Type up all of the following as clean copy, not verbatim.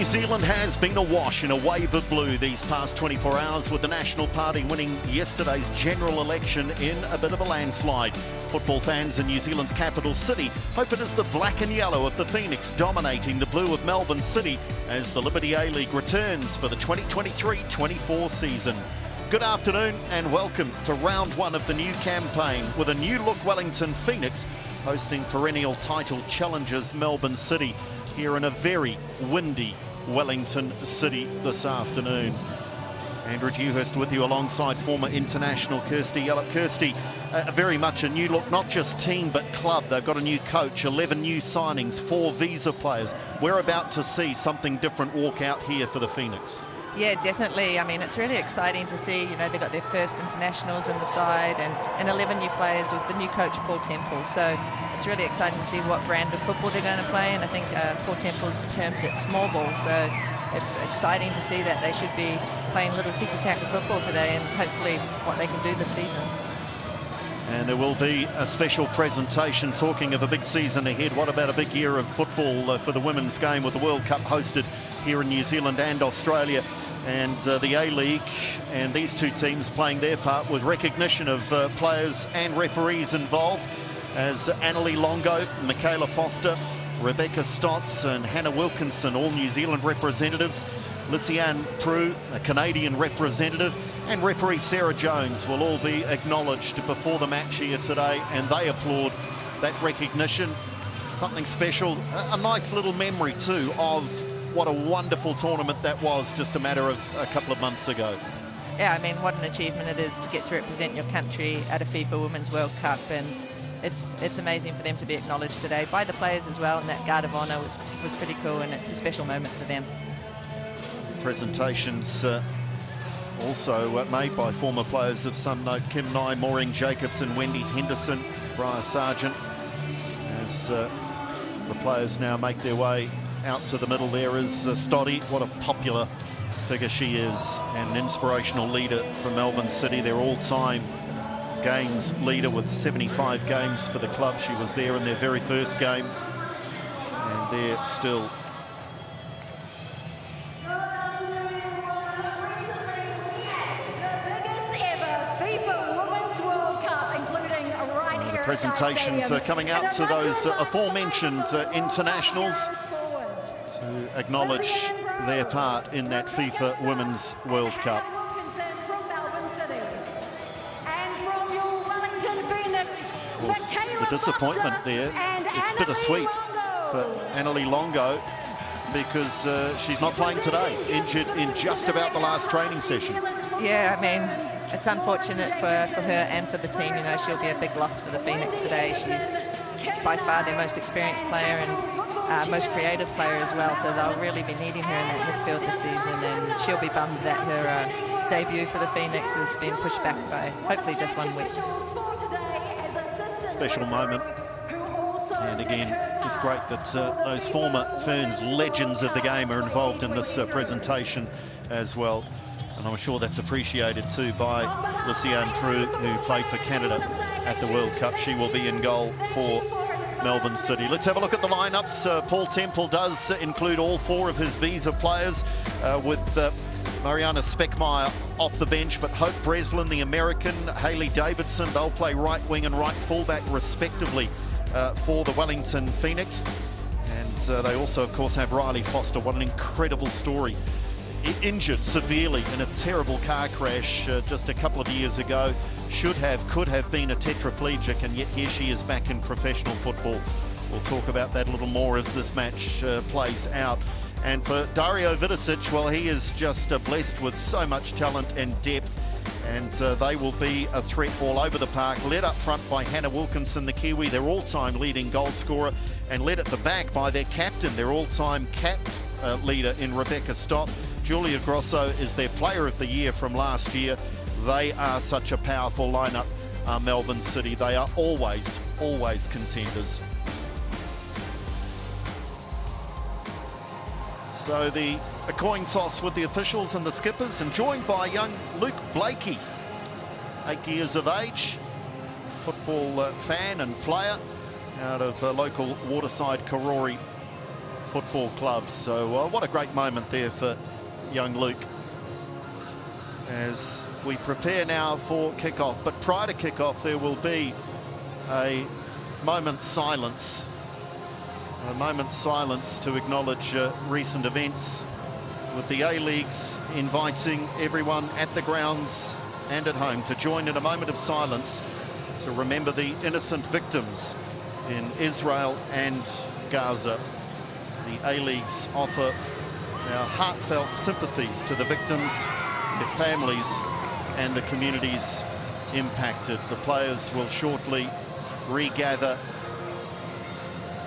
Zealand has been awash in a wave of blue these past 24 hours, with the National Party winning yesterday's general election in a bit of a landslide. Football fans in New Zealand's capital city hope it is the black and yellow of the Phoenix dominating the blue of Melbourne City as the Liberty A-League returns for the 2023-24 season. Good afternoon and welcome to round one of the new campaign, with a new look Wellington Phoenix hosting perennial title challengers Melbourne City here in a very windy Wellington City this afternoon. Andrew Dewhurst with you alongside former international Kirsty Yellop. Kirsty, very much a new look, not just team but club. They've got a new coach, 11 new signings, 4 visa players. We're about to see something different walk out here for the Phoenix. Yeah, definitely. I mean, it's really exciting to see, you know, they got their first internationals in the side and 11 new players with the new coach, Paul Temple. So it's really exciting to see what brand of football they're going to play. And I think Paul Temple's termed it small ball. So it's exciting to see that they should be playing little tiki-taka football today and hopefully what they can do this season. And there will be a special presentation talking of a big season ahead. What about a big year of football for the women's game, with the World Cup hosted here in New Zealand and Australia, and the A-League and these two teams playing their part with recognition of players and referees involved, as Annalie Longo, Michaela Foster, Rebecca Stotts and Hannah Wilkinson, all New Zealand representatives. Lysiane Prue, a Canadian representative, and referee Sarah Jones will all be acknowledged before the match here today, and they applaud that recognition. Something special, a nice little memory too of what a wonderful tournament that was just a matter of a couple of months ago. Yeah, I mean, what an achievement it is to get to represent your country at a FIFA Women's World Cup, and it's amazing for them to be acknowledged today by the players as well, and that Guard of Honour was pretty cool, and it's a special moment for them. Presentations also made by former players of some note: Kim Nye, Maureen Jacobson, Wendy Henderson, Briar Sargent, as the players now make their way out to the middle. There is Stoddy. What a popular figure she is, and an inspirational leader for Melbourne City, their all-time games leader with 75 games for the club. She was there in their very first game, and they're still presentations coming out to those aforementioned internationals to acknowledge their part in that FIFA Women's World Cup. Of course, the disappointment there, it's bittersweet for Annalie Longo, because she's not playing today, injured in just about the last training session. Yeah, I mean, it's unfortunate for her and for the team. You know, she'll be a big loss for the Phoenix today. She's by far their most experienced player and most creative player as well, so they'll really be needing her in that midfield this season, and she'll be bummed that her debut for the Phoenix has been pushed back by hopefully just 1 week. Special moment, and again, just great that those former Ferns legends of the game are involved in this presentation as well. And I'm sure that's appreciated too by Lysiane Prue, who played for Canada at the World Cup. She will be in goal for Melbourne City. Let's have a look at the lineups. Paul Temple does include all 4 of his visa players, with Mariana Speckmeyer off the bench, but Hope Breslin, the American, Hayley Davidson, they'll play right wing and right fullback respectively for the Wellington Phoenix. And they also, of course, have Riley Foster. What an incredible story. Injured severely in a terrible car crash just a couple of years ago. Could have been a tetraplegic, and yet here she is back in professional football. We'll talk about that a little more as this match plays out. And for Dario Vidicic, well, he is just blessed with so much talent and depth, and they will be a threat all over the park, led up front by Hannah Wilkinson, the Kiwi, their all-time leading goal scorer, and led at the back by their captain, their all-time cap leader in Rebecca Stott. Julia Grosso is their player of the year from last year. They are such a powerful lineup, Melbourne City. They are always contenders. So a coin toss with the officials and the skippers, and joined by young Luke Blakey, 8 years of age, football fan and player out of local Waterside Karori football clubs. So what a great moment there for young Luke as we prepare now for kick-off. But prior to kick-off, there will be a moment's silence. A moment's silence to acknowledge recent events, with the A-Leagues inviting everyone at the grounds and at home to join in a moment of silence to remember the innocent victims in Israel and Gaza. The A-Leagues offer our heartfelt sympathies to the victims, their families and the communities impacted. The players will shortly regather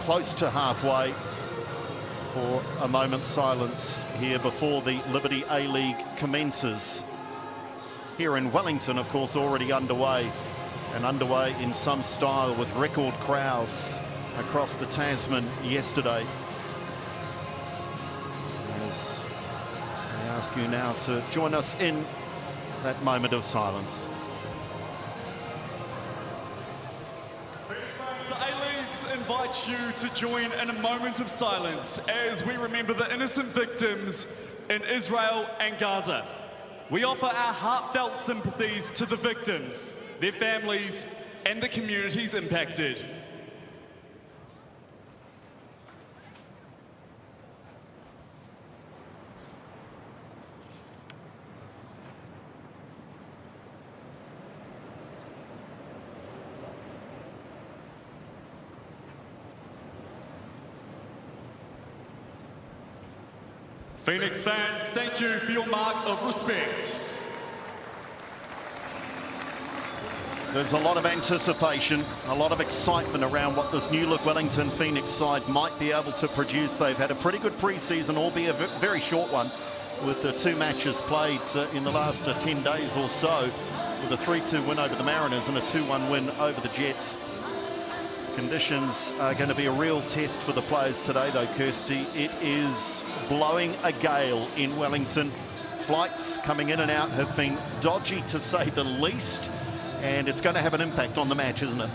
close to halfway for a moment's silence here before the Liberty A-League commences. Here in Wellington, of course, already underway, and underway in some style with record crowds across the Tasman yesterday. As I ask you now to join us in that moment of silence. The A-Leagues invite you to join in a moment of silence as we remember the innocent victims in Israel and Gaza. We offer our heartfelt sympathies to the victims, their families, and the communities impacted. Phoenix fans, thank you for your mark of respect. There's a lot of anticipation, a lot of excitement around what this new look Wellington Phoenix side might be able to produce. They've had a pretty good pre-season, albeit a very short one, with the 2 matches played in the last 10 days or so, with a 3-2 win over the Mariners and a 2-1 win over the Jets. Conditions are going to be a real test for the players today, though, Kirsty. It is blowing a gale in Wellington. Flights coming in and out have been dodgy, to say the least, and it's going to have an impact on the match, isn't it?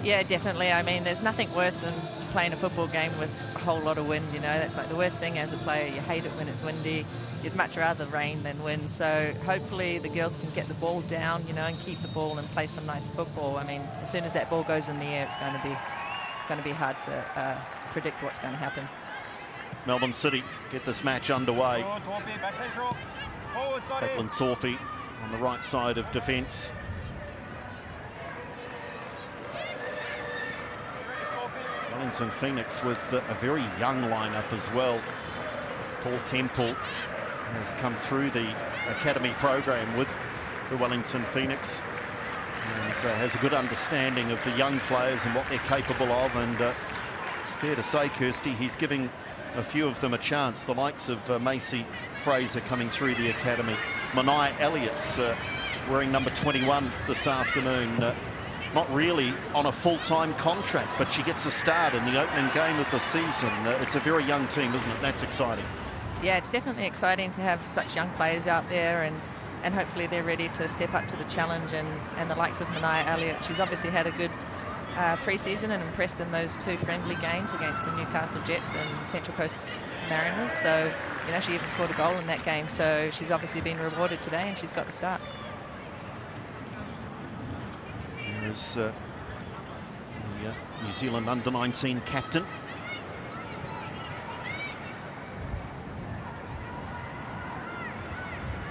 Yeah, definitely. I mean, there's nothing worse than playing a football game with a whole lot of wind, you know. That's like the worst thing as a player. You hate it when it's windy. You'd much rather rain than wind. So hopefully the girls can get the ball down, you know, and keep the ball and play some nice football. I mean, as soon as that ball goes in the air, it's going to be hard to predict what's going to happen. Melbourne City get this match underway. Caitlin Torpey on the right side of defence. Wellington Phoenix with a very young lineup as well. Paul Temple has come through the academy program with the Wellington Phoenix and has a good understanding of the young players and what they're capable of, and it's fair to say, Kirsty, he's giving a few of them a chance. The likes of Macy Fraser coming through the academy. Mania Elliott's wearing number 21 this afternoon. Not really on a full-time contract, but she gets a start in the opening game of the season. It's a very young team, isn't it? That's exciting. Yeah, it's definitely exciting to have such young players out there, and hopefully they're ready to step up to the challenge. And the likes of Mania Elliott, she's obviously had a good pre-season and impressed in those 2 friendly games against the Newcastle Jets and Central Coast Mariners. So, you know, she even scored a goal in that game. So she's obviously been rewarded today, and she's got the start. There's the New Zealand under-19 captain.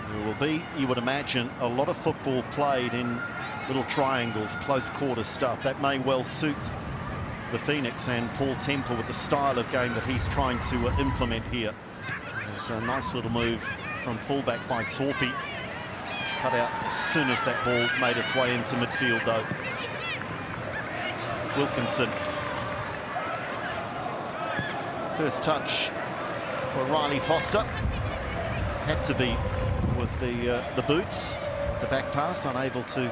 There will be, you would imagine, a lot of football played in little triangles, close quarter stuff. That may well suit the Phoenix and Paul Temple with the style of game that he's trying to implement here. There's a nice little move from fullback by Torpey. Cut out as soon as that ball made its way into midfield, though. Wilkinson. First touch for Riley Foster. Had to be with the boots. The back pass, unable to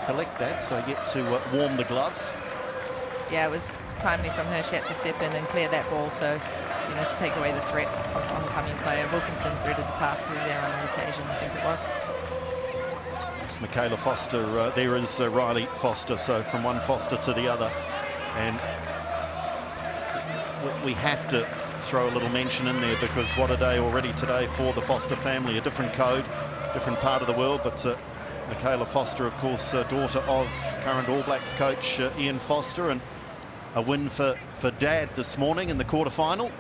collect that, so yet to warm the gloves. Yeah, it was timely from her. She had to step in and clear that ball, so, you know, to take away the threat of oncoming player. Wilkinson threaded the pass through there on the occasion, I think it was. It's Michaela Foster. There is Riley Foster, so from one Foster to the other. And we have to throw a little mention in there, because what a day already today for the Foster family. A different code, different part of the world, but Michaela Foster, of course, daughter of current All Blacks coach Ian Foster, and a win for Dad this morning in the quarterfinal.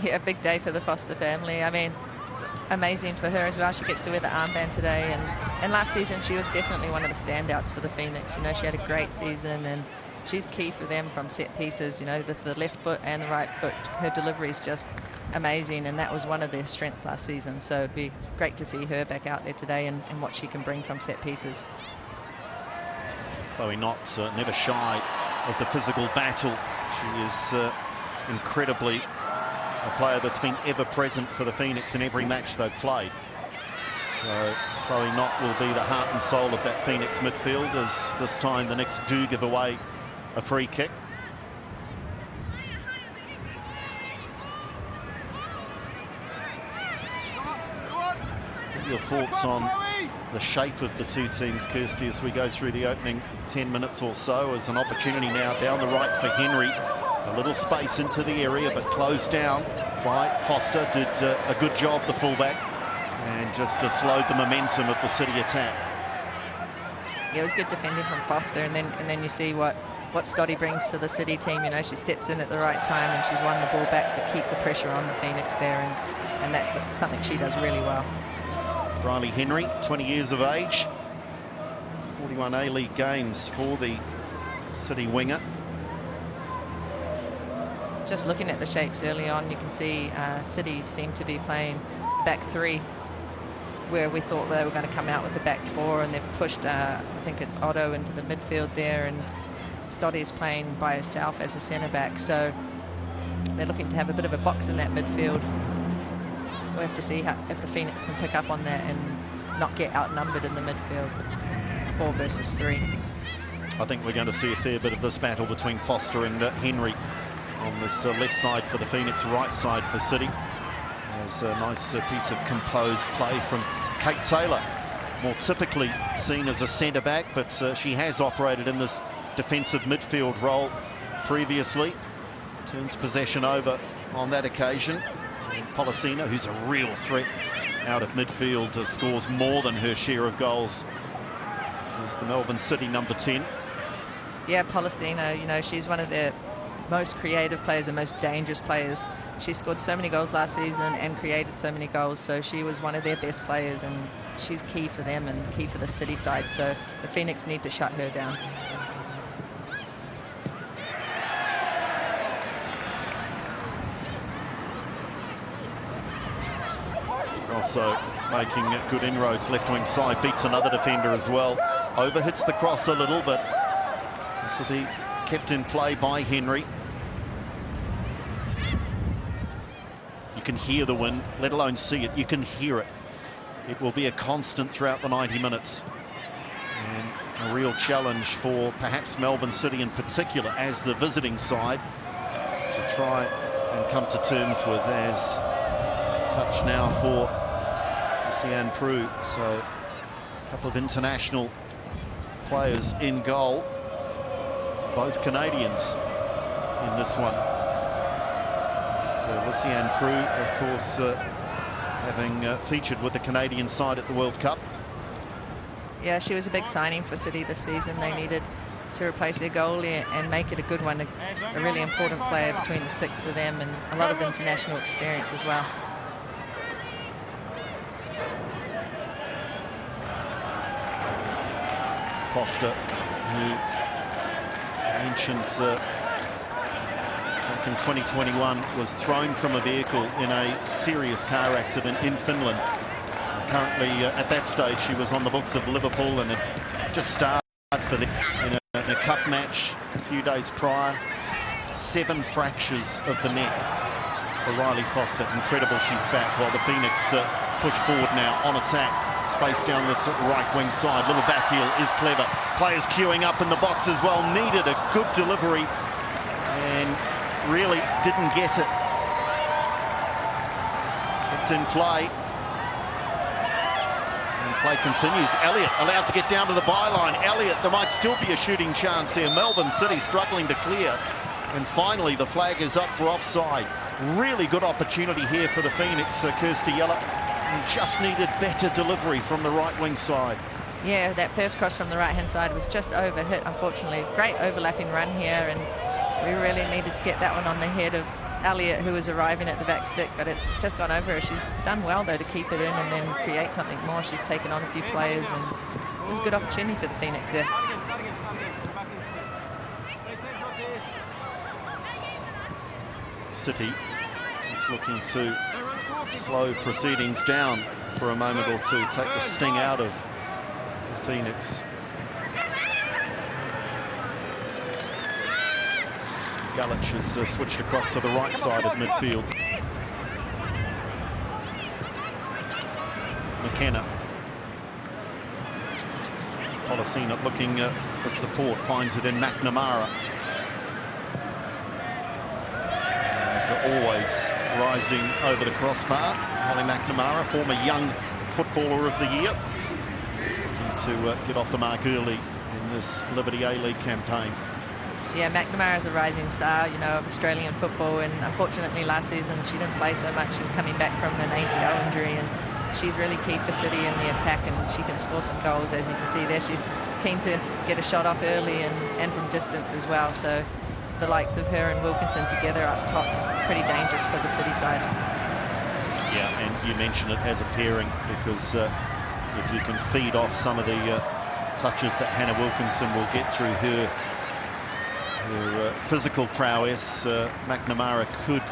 Yeah, big day for the Foster family. I mean, it's amazing for her as well. She gets to wear the armband today, and last season she was definitely one of the standouts for the Phoenix. You know, she had a great season, and she's key for them from set pieces. You know, the left foot and the right foot, her delivery is just amazing, and that was one of their strengths last season. So it'd be great to see her back out there today and what she can bring from set pieces. Chloe Knott, never shy of the physical battle. She is incredibly a player that's been ever present for the Phoenix in every match they've played. So Chloe Knott will be the heart and soul of that Phoenix midfield, as this time the Knicks do give away a free kick. Your thoughts on the shape of the two teams, Kirsty, as we go through the opening 10 minutes or so, as an opportunity now down the right for Henry. A little space into the area, but closed down by Foster. Did a good job, the fullback, and just slowed the momentum of the City attack. Yeah, it was good defending from Foster, and then you see what Stoddy brings to the City team. You know, she steps in at the right time, and she's won the ball back to keep the pressure on the Phoenix there, and that's something she does really well. Riley Henry, 20 years of age, 41 A-League games for the City winger. Just looking at the shapes early on, you can see City seem to be playing back three, where we thought they were going to come out with the back four, and they've pushed, I think it's Otto into the midfield there, and Stoddy is playing by herself as a centre-back. So they're looking to have a bit of a box in that midfield. We'll have to see if the Phoenix can pick up on that and not get outnumbered in the midfield. 4 versus 3. I think we're going to see a fair bit of this battle between Foster and Henry on this left side for the Phoenix, right side for City. There's a nice piece of composed play from Kate Taylor, more typically seen as a centre-back, but she has operated in this defensive midfield role previously. Turns possession over on that occasion. And Pollicina, who's a real threat out of midfield, scores more than her share of goals. She's the Melbourne City number 10. Yeah, Pollicina, you know, she's one of the most creative players and most dangerous players. She scored so many goals last season and created so many goals, so she was one of their best players, and she's key for them and key for the City side, so the Phoenix need to shut her down. Also making good inroads left wing side, beats another defender as well. Overhits the cross a little, but this will be kept in play by Henry. You can hear the wind, let alone see it. You can hear it. It will be a constant throughout the 90 minutes. And a real challenge for perhaps Melbourne City in particular as the visiting side to try and come to terms with. As touch now for Sian Prue. So a couple of international players in goal. Both Canadians in this one. Sian Prue, of course, having featured with the Canadian side at the World Cup. Yeah, she was a big signing for City this season. They needed to replace their goalie and make it a good one, a really important player between the sticks for them, and a lot of international experience as well. Foster, who mentioned back in 2021 was thrown from a vehicle in a serious car accident in Finland. Currently, at that stage, she was on the books of Liverpool, and it just started for them in a cup match a few days prior. 7 fractures of the neck for Riley Foster. Incredible she's back, while the Phoenix push forward now on attack. Space down this right wing side. Little back heel is clever. Players queuing up in the box as well. Needed a good delivery and really didn't get it. Kept in play. And play continues. Elliott allowed to get down to the byline. Elliott, there might still be a shooting chance here. Melbourne City struggling to clear. And finally, the flag is up for offside. Really good opportunity here for the Phoenix, Kirsty Yeller. Just needed better delivery from the right wing side. Yeah, that first cross from the right-hand side was just over-hit, unfortunately. Great overlapping run here, and we really needed to get that one on the head of Elliott, who was arriving at the back stick, but it's just gone over her. She's done well, though, to keep it in and then create something more. She's taken on a few players, and it was a good opportunity for the Phoenix there. City is looking to slow proceedings down for a moment or two, take the sting out of the Phoenix. Galich has switched across to the right side of midfield. McKenna. Policina looking for support, finds it in McNamara. As always, rising over the crossbar. Holly McNamara, former young footballer of the year. Looking to get off the mark early in this Liberty A-League campaign. Yeah, McNamara is a rising star, you know, of Australian football, and unfortunately last season she didn't play so much. She was coming back from an ACL injury, and she's really key for City in the attack, and she can score some goals, as you can see there. She's keen to get a shot off early and from distance as well, so the likes of her and Wilkinson together up top is pretty dangerous for the City side. Yeah, and you mentioned it as a pairing, because if you can feed off some of the touches that Hannah Wilkinson will get through her physical prowess, McNamara could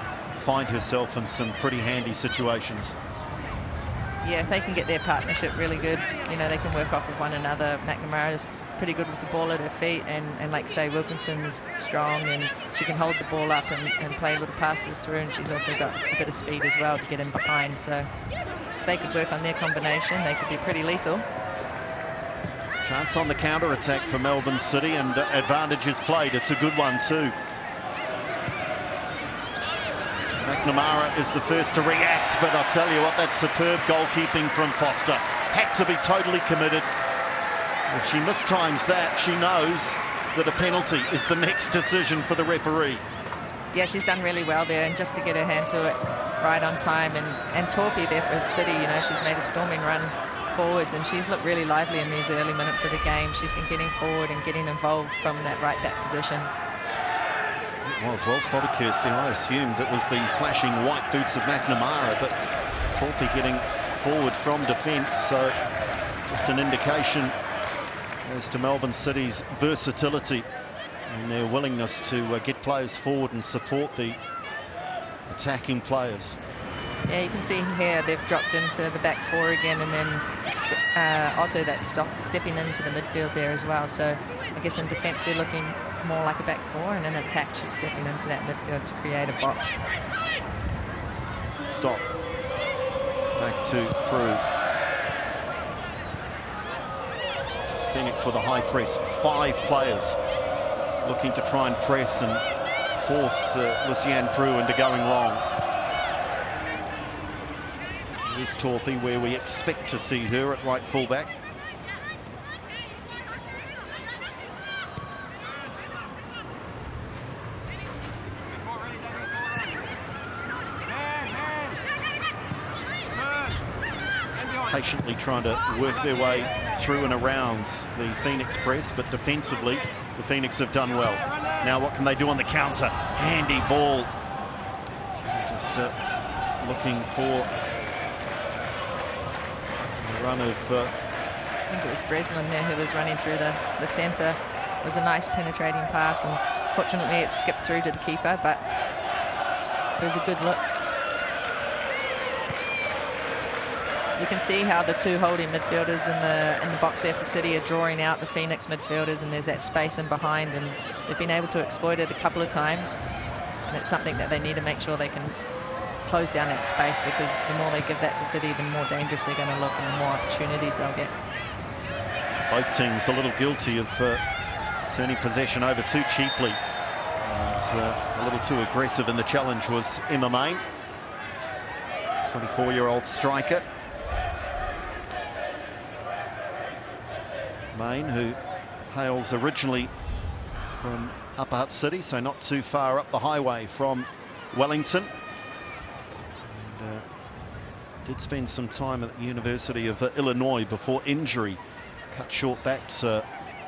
find herself in some pretty handy situations. Yeah, if they can get their partnership really good, you know, they can work off of one another. McNamara's pretty good with the ball at her feet, and like say, Wilkinson's strong and she can hold the ball up and play little passes through, and she's also got a bit of speed as well to get in behind. So if they could work on their combination, they could be pretty lethal. Chance on the counter-attack for Melbourne City, and advantage is played. It's a good one too. McNamara is the first to react, but I'll tell you what, that's superb goalkeeping from Foster. Had to be totally committed. If she mistimes that, she knows that a penalty is the next decision for the referee. Yeah, she's done really well there, and just to get her hand to it right on time, and Torpy there for City, you know, she's made a storming run forwards, and she's looked really lively in these early minutes of the game. She's been getting forward and getting involved from that right back position. It was well spotted, Kirsty. I assumed it was the flashing white boots of McNamara, but Torpy getting forward from defence, so just an indication as to Melbourne City's versatility and their willingness to get players forward and support the attacking players. Yeah, you can see here they've dropped into the back four again, and then it's Otto that's stepping into the midfield there as well. So I guess in defence they're looking more like a back four, and in attack she's stepping into that midfield to create a box. Stop. Back to Prue. Phoenix with a high press. 5 players looking to try and press and force Lucianne Prue into going long. Here's Torpy, where we expect to see her at right fullback. Patiently trying to work their way through and around the Phoenix press, but defensively the Phoenix have done well. Now what can they do on the counter? Handy ball. Just looking for a run of... I think it was Breslin there who was running through the centre. It was a nice penetrating pass, and fortunately it skipped through to the keeper, but it was a good look. You can see how the 2 holding midfielders in the box there for City are drawing out the Phoenix midfielders, and there's that space in behind, and they've been able to exploit it a couple of times. And it's something that they need to make sure they can close down that space, because the more they give that to City, the more dangerous they're going to look and the more opportunities they'll get. Both teams a little guilty of turning possession over too cheaply. And a little too aggressive in the challenge was Emma Main, 24-year-old striker. Main, who hails originally from Upper Hutt City, so not too far up the highway from Wellington. And, did spend some time at the University of Illinois before injury cut short that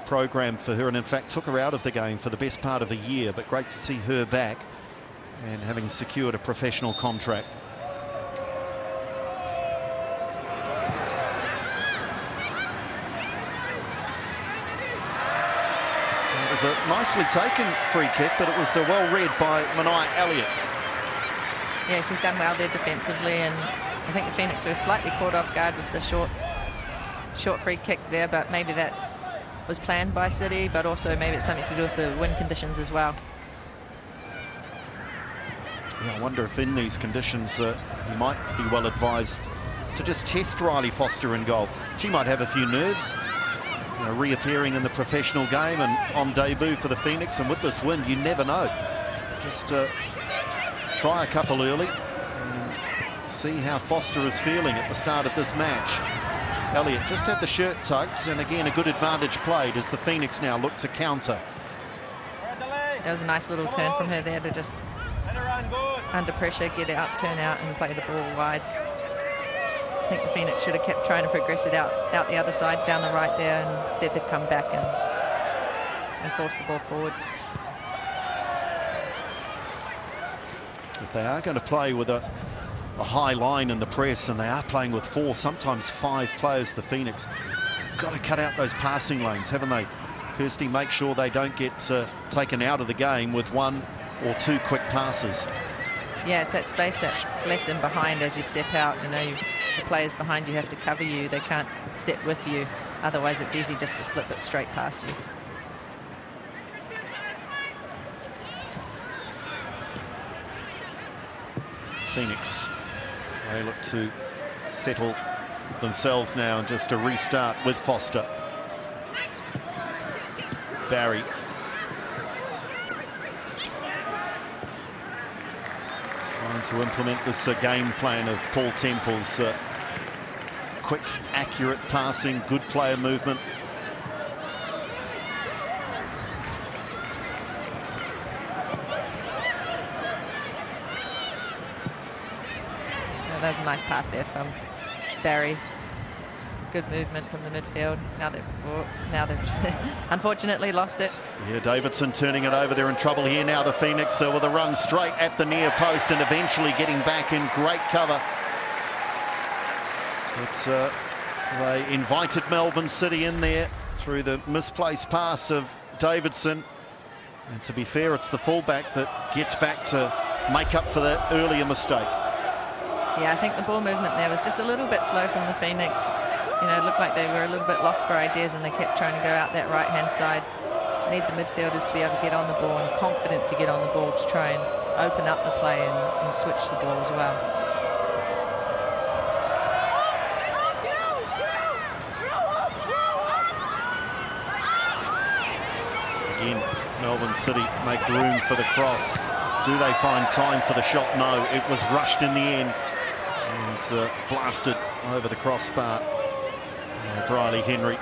program for her, and in fact took her out of the game for the best part of a year. But great to see her back and having secured a professional contract. It was a nicely taken free kick, but it was well read by Mania Elliott. Yeah, she's done well there defensively, and I think the Phoenix were slightly caught off guard with the short free kick there, but maybe that was planned by City, but also maybe it's something to do with the wind conditions as well. Yeah, I wonder if in these conditions you might be well advised to just test Riley Foster in goal. She might have a few nerves, you know, reappearing in the professional game and on debut for the Phoenix, and with this wind, you never know. Just try a couple early and see how Foster is feeling at the start of this match. Elliott just had the shirt tucked, and again a good advantage played as the Phoenix now look to counter. That was a nice little turn from her there to just under pressure get out, turn out and play the ball wide. I think the Phoenix should have kept trying to progress it out the other side down the right there, and instead they've come back and forced the ball forwards. If they are going to play with a high line in the press, and they are playing with 4, sometimes 5 players, the Phoenix, got to cut out those passing lanes, haven't they? Kirsty, make sure they don't get taken out of the game with 1 or 2 quick passes. Yeah, it's that space that's left in behind as you step out. You know, the players behind you have to cover you. They can't step with you. Otherwise, it's easy just to slip it straight past you. Phoenix, they look to settle themselves now and just to restart with Foster. Barry. Trying to implement this game plan of Paul Temple's quick, accurate passing, good player movement. That was a nice pass there from Barry. Good movement from the midfield. Now they've unfortunately lost it. Yeah, Davidson turning it over. They're in trouble here now, the Phoenix, with a run straight at the near post and eventually getting back in great cover. But they invited Melbourne City in there through the misplaced pass of Davidson. And to be fair, it's the fullback that gets back to make up for that earlier mistake. Yeah, I think the ball movement there was just a little bit slow from the Phoenix. You know, it looked like they were a little bit lost for ideas, and they kept trying to go out that right-hand side. Need the midfielders to be able to get on the ball and confident to get on the ball to try and open up the play and switch the ball as well. Again, Melbourne City make room for the cross. Do they find time for the shot? No, it was rushed in the end. And it's blasted over the crossbar by Briley Henry.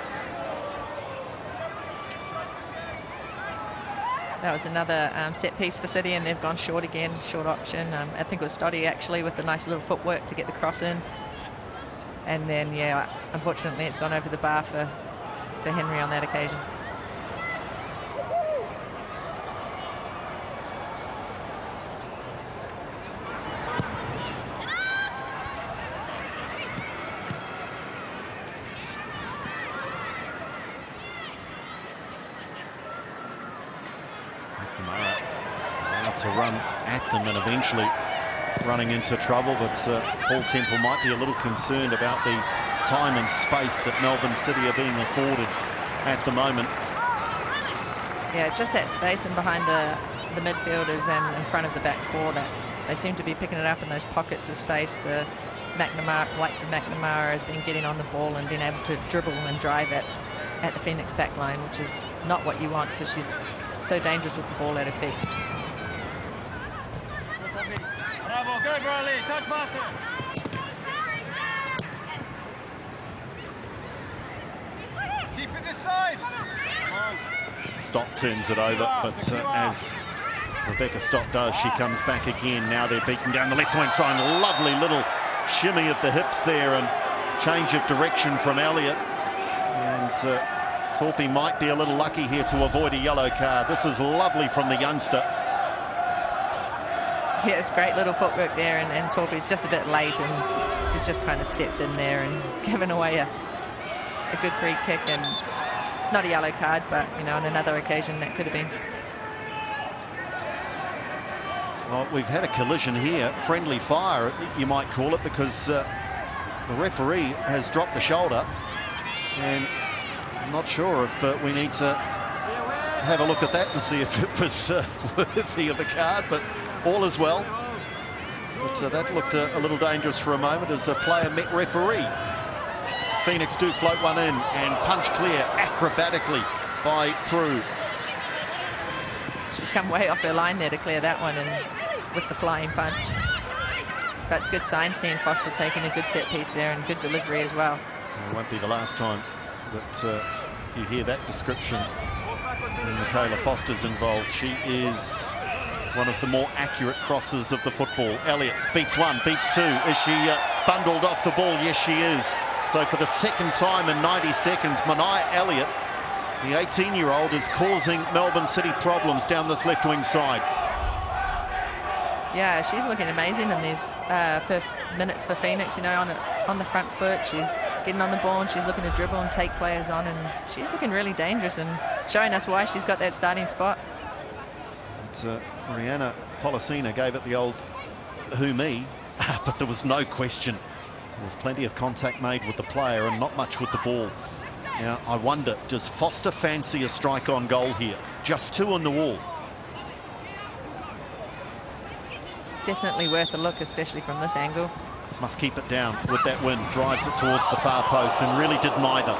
That was another set piece for City, and they've gone short again, short option. I think it was Stoddy actually with the nice little footwork to get the cross in. And then, yeah, unfortunately it's gone over the bar for Henry on that occasion. To run at them and eventually running into trouble, but Paul Temple might be a little concerned about the time and space that Melbourne City are being afforded at the moment. Yeah, it's just that space in behind the midfielders and in front of the back 4 that they seem to be picking it up in those pockets of space. The likes of McNamara has been getting on the ball and being able to dribble and drive at the Phoenix back line, which is not what you want because she's so dangerous with the ball at her feet. Bravo, good, Riley. Touch faster. Keep it this side. Come on. Stott turns it over, but as Rebecca Stott does, she comes back again. Now they're beaten down the left wing side. Lovely little shimmy of the hips there and change of direction from Elliott. And Torpy might be a little lucky here to avoid a yellow card. This is lovely from the youngster. Yeah, it's great little footwork there, and Torpy's just a bit late, and she's just kind of stepped in there and given away a good free kick. And it's not a yellow card, but, you know, on another occasion that could have been. Well, we've had a collision here, friendly fire, you might call it, because the referee has dropped the shoulder, and I'm not sure if we need to have a look at that and see if it was worthy of a card, but all is well. But that looked a little dangerous for a moment as a player met referee. Phoenix do float one in and punch clear acrobatically by Prue. She's come way off her line there to clear that one, and with the flying punch. That's good sign, seeing Foster taking a good set piece there and good delivery as well. It won't be the last time that you hear that description when Michaela Foster's involved. She is one of the more accurate crosses of the football. Elliott beats one, beats two. Is she bundled off the ball? Yes, she is. So for the second time in 90 seconds, Mania Elliott, the 18-year-old, is causing Melbourne City problems down this left wing side. Yeah, she's looking amazing in these first minutes for Phoenix, you know, on the front foot. She's getting on the ball and she's looking to dribble and take players on, and she's looking really dangerous and showing us why she's got that starting spot. And, Mariana Pollicina gave it the old who me, but there was no question. There was plenty of contact made with the player and not much with the ball. Now, I wonder, does Foster fancy a strike on goal here? Just two on the wall. It's definitely worth a look, especially from this angle. Must keep it down with that wind. Drives it towards the far post and really did neither.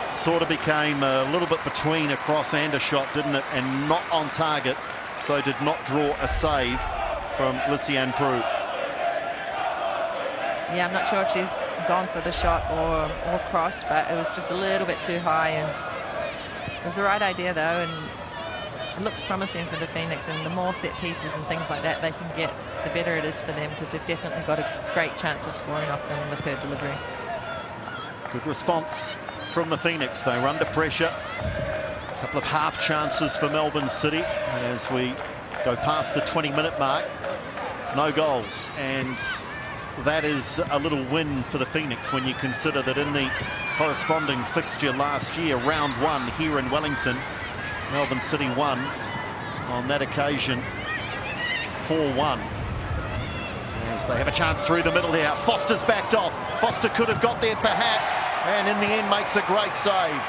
Sort of became a little bit between a cross and a shot, didn't it? And not on target, so did not draw a save from Lysiane Prue. Yeah, I'm not sure if she's gone for the shot or cross, but it was just a little bit too high, and it was the right idea though, and it looks promising for the Phoenix, and the more set pieces and things like that they can get, the better it is for them, because they've definitely got a great chance of scoring off them with her delivery. Good response from the Phoenix. They were under pressure. A couple of half chances for Melbourne City, and as we go past the 20-minute mark, no goals, and that is a little win for the Phoenix when you consider that in the corresponding fixture last year, round one here in Wellington, Melbourne City won on that occasion 4-1. As they have a chance through the middle here. Foster's backed off. Foster could have got there perhaps, and in the end makes a great save.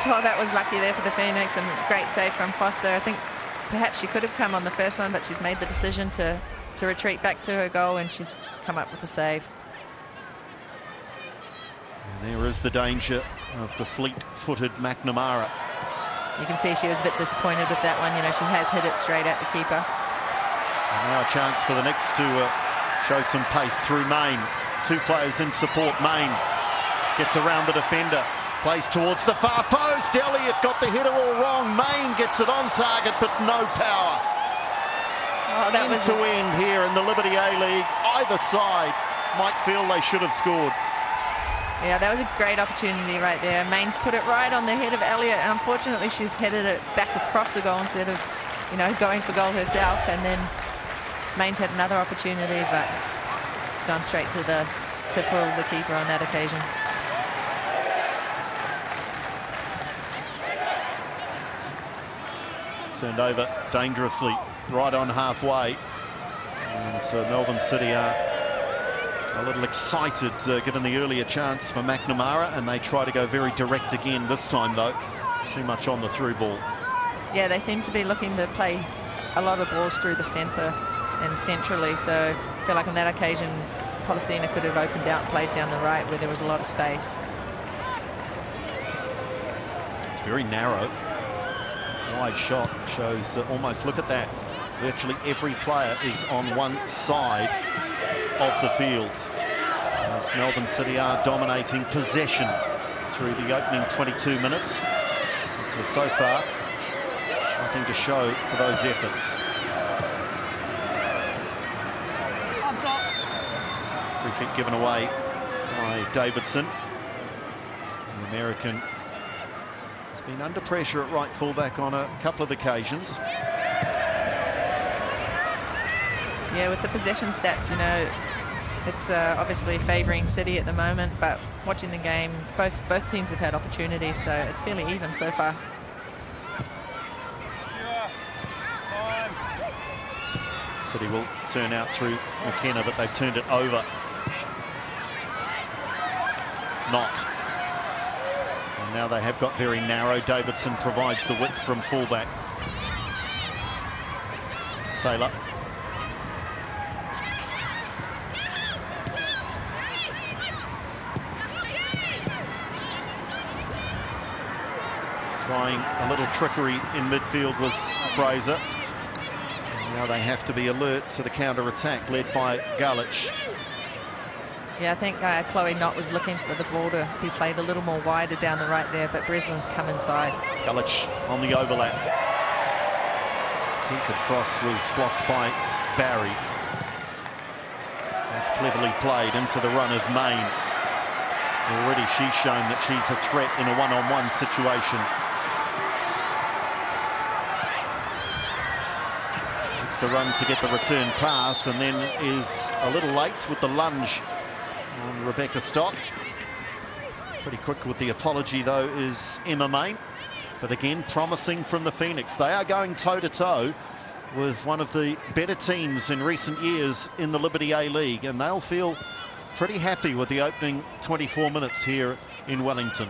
Well, that was lucky there for the Phoenix, and great save from Foster. I think perhaps she could have come on the first one, but she's made the decision to retreat back to her goal, and she's come up with a save. And there is the danger of the fleet-footed McNamara. You can see she was a bit disappointed with that one. You know, she has hit it straight at the keeper. And now a chance for the Knicks to show some pace through Main. Two players in support. Main gets around the defender, plays towards the far post. Elliott got the header all wrong. Main gets it on target, but no power. Oh, that was to end here in the Liberty A-League. Either side might feel they should have scored. Yeah, that was a great opportunity right there. Main's put it right on the head of Elliott, and unfortunately she's headed it back across the goal instead of, you know, going for goal herself. And then Main's had another opportunity, but it's gone straight to pull the keeper on that occasion. Turned over dangerously right on halfway, and so Melbourne City are a little excited given the earlier chance for McNamara, and they try to go very direct again this time though. Too much on the through ball. Yeah, they seem to be looking to play a lot of balls through the centre and centrally, so I feel like on that occasion Pollicina could have opened out, played down the right where there was a lot of space. It's very narrow. Wide shot shows almost, look at that, virtually every player is on one side of the field, as Melbourne City are dominating possession through the opening 22 minutes. So far, nothing to show for those efforts. Free kick given away by Davidson. The American has been under pressure at right fullback on a couple of occasions. Yeah, with the possession stats, you know, it's obviously favouring City at the moment, but watching the game, both teams have had opportunities, so it's fairly even so far. City will turn out through McKenna, but they've turned it over. Not. And now they have got very narrow. Davidson provides the width from fullback. Taylor. Trying a little trickery in midfield was Fraser. And now they have to be alert to the counter-attack led by Galich. Yeah, I think Chloe Knott was looking for the ball to be played a little more wider down the right there, but Breslin's come inside. Galich on the overlap. Tinted cross was blocked by Barry. That's cleverly played into the run of Main. Already she's shown that she's a threat in a one-on-one situation. It's the run to get the return pass, and then is a little late with the lunge on Rebecca Stott. Pretty quick with the apology, though, is Emma Main. But again, promising from the Phoenix. They are going toe-to-toe with one of the better teams in recent years in the Liberty A-League, and they'll feel pretty happy with the opening 24 minutes here in Wellington.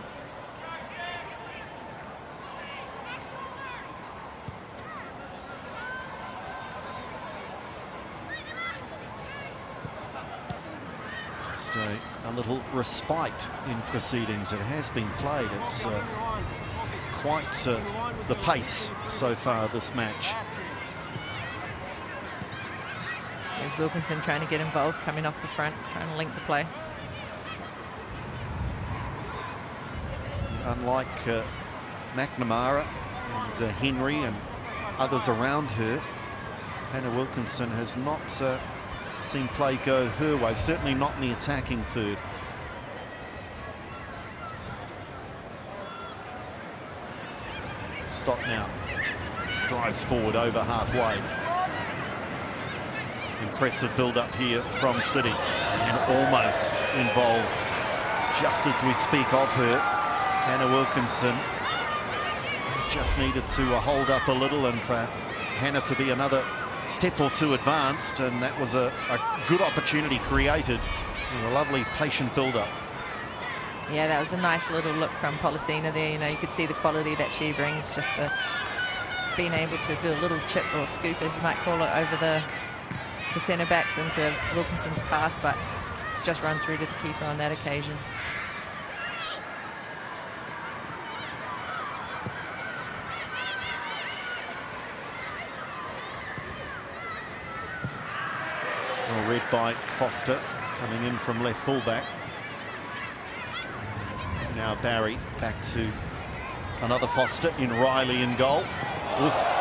Just a little respite in proceedings. It has been played. It's quite the pace so far this match. There's Wilkinson trying to get involved, coming off the front, trying to link the play. Unlike McNamara and Henry and others around her, Hannah Wilkinson has not seen play go her way, certainly not in the attacking third. Stott now drives forward over halfway. Impressive build-up here from City, and almost involved, just as we speak of her, Hannah Wilkinson. Just needed to hold up a little, and for Hannah to be another step or two advanced, and that was a good opportunity created with a lovely patient build-up. Yeah, that was a nice little look from Policina there. You know, you could see the quality that she brings, just the being able to do a little chip or scoop, as you might call it, over the centre backs into Wilkinson's path, but it's just run through to the keeper on that occasion. Well read by Foster, coming in from left fullback. Now Barry back to another Foster in Riley in goal. Oof.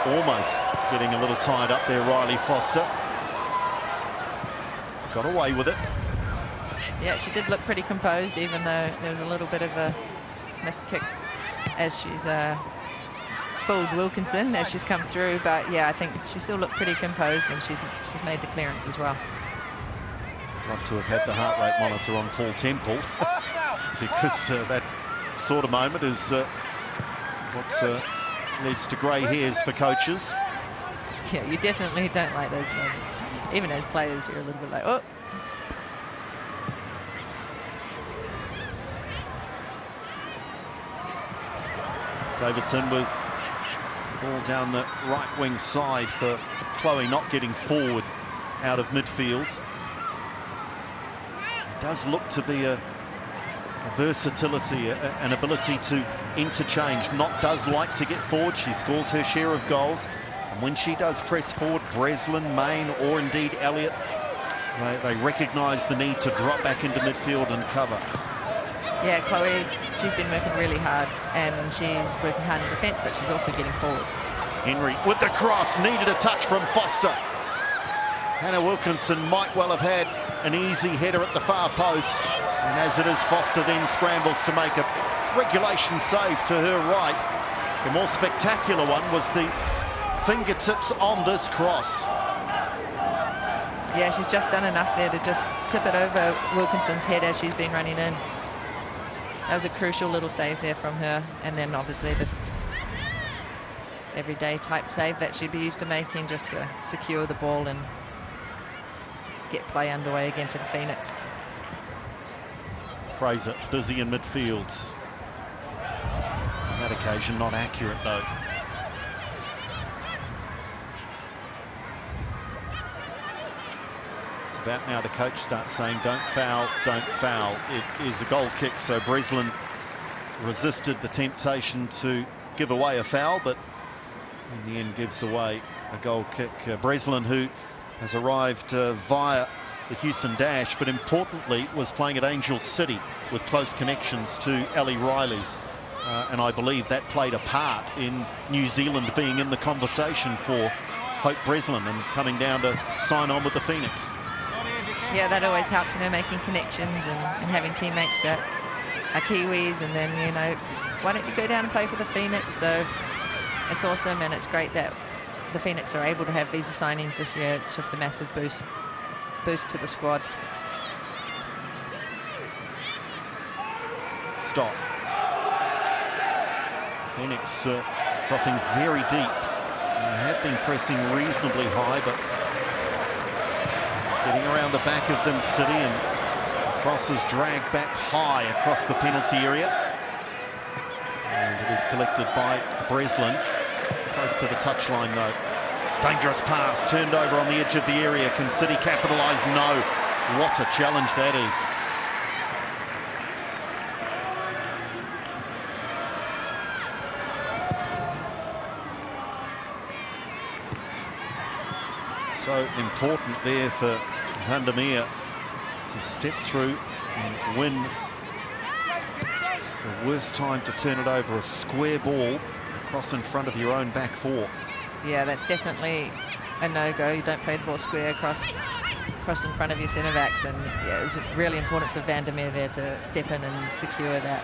Almost getting a little tied up there, Riley Foster. Got away with it. Yeah, she did look pretty composed, even though there was a little bit of a missed kick as she's fooled Wilkinson as she's come through. But yeah, I think she still looked pretty composed, and she's made the clearance as well. Love to have had the heart rate monitor on Paul Temple because that sort of moment is what leads to grey hairs for coaches. Yeah, you definitely don't like those moments. Even as players, you're a little bit like, oh. Davidson with the ball down the right wing side for Chloe, not getting forward out of midfield. It does look to be a versatility, an ability to interchange. Knott does like to get forward. She scores her share of goals. And when she does press forward, Breslin, Main, or indeed Elliott, they recognise the need to drop back into midfield and cover. Yeah, Chloe, she's been working really hard, and she's working hard in defence, but she's also getting forward. Henry with the cross, needed a touch from Foster. Hannah Wilkinson might well have had an easy header at the far post, and as it is, Foster then scrambles to make a regulation save to her right. The more spectacular one was the fingertips on this cross. Yeah, she's just done enough there to just tip it over Wilkinson's head as she's been running in. That was a crucial little save there from her, and then obviously this everyday type save that she'd be used to making just to secure the ball and get play underway again for the Phoenix. Fraser busy in midfield. On that occasion, not accurate though. It's about now the coach starts saying, don't foul, don't foul. It is a goal kick, so Breslin resisted the temptation to give away a foul, but in the end gives away a goal kick. Breslin, who has arrived via the Houston Dash, but importantly was playing at Angel City with close connections to Ellie Riley. And I believe that played a part in New Zealand being in the conversation for Hope Breslin and coming down to sign on with the Phoenix. Yeah, that always helps, you know, making connections and having teammates that are Kiwis, and then, you know, why don't you go down and play for the Phoenix? So it's awesome, and it's great that the Phoenix are able to have visa signings this year. It's just a massive boost to the squad. Stop. Phoenix dropping very deep. They have been pressing reasonably high, but getting around the back of them, City, and crosses dragged back high across the penalty area. And it is collected by Breslin. Close to the touchline, though. Dangerous pass, turned over on the edge of the area. Can City capitalise? No. What a challenge that is. So important there for Vandermeer to step through and win. It's the worst time to turn it over. A square ball across in front of your own back four. Yeah, that's definitely a no-go. You don't play the ball square across in front of your centre-backs, and yeah, it was really important for Vandermeer there to step in and secure that.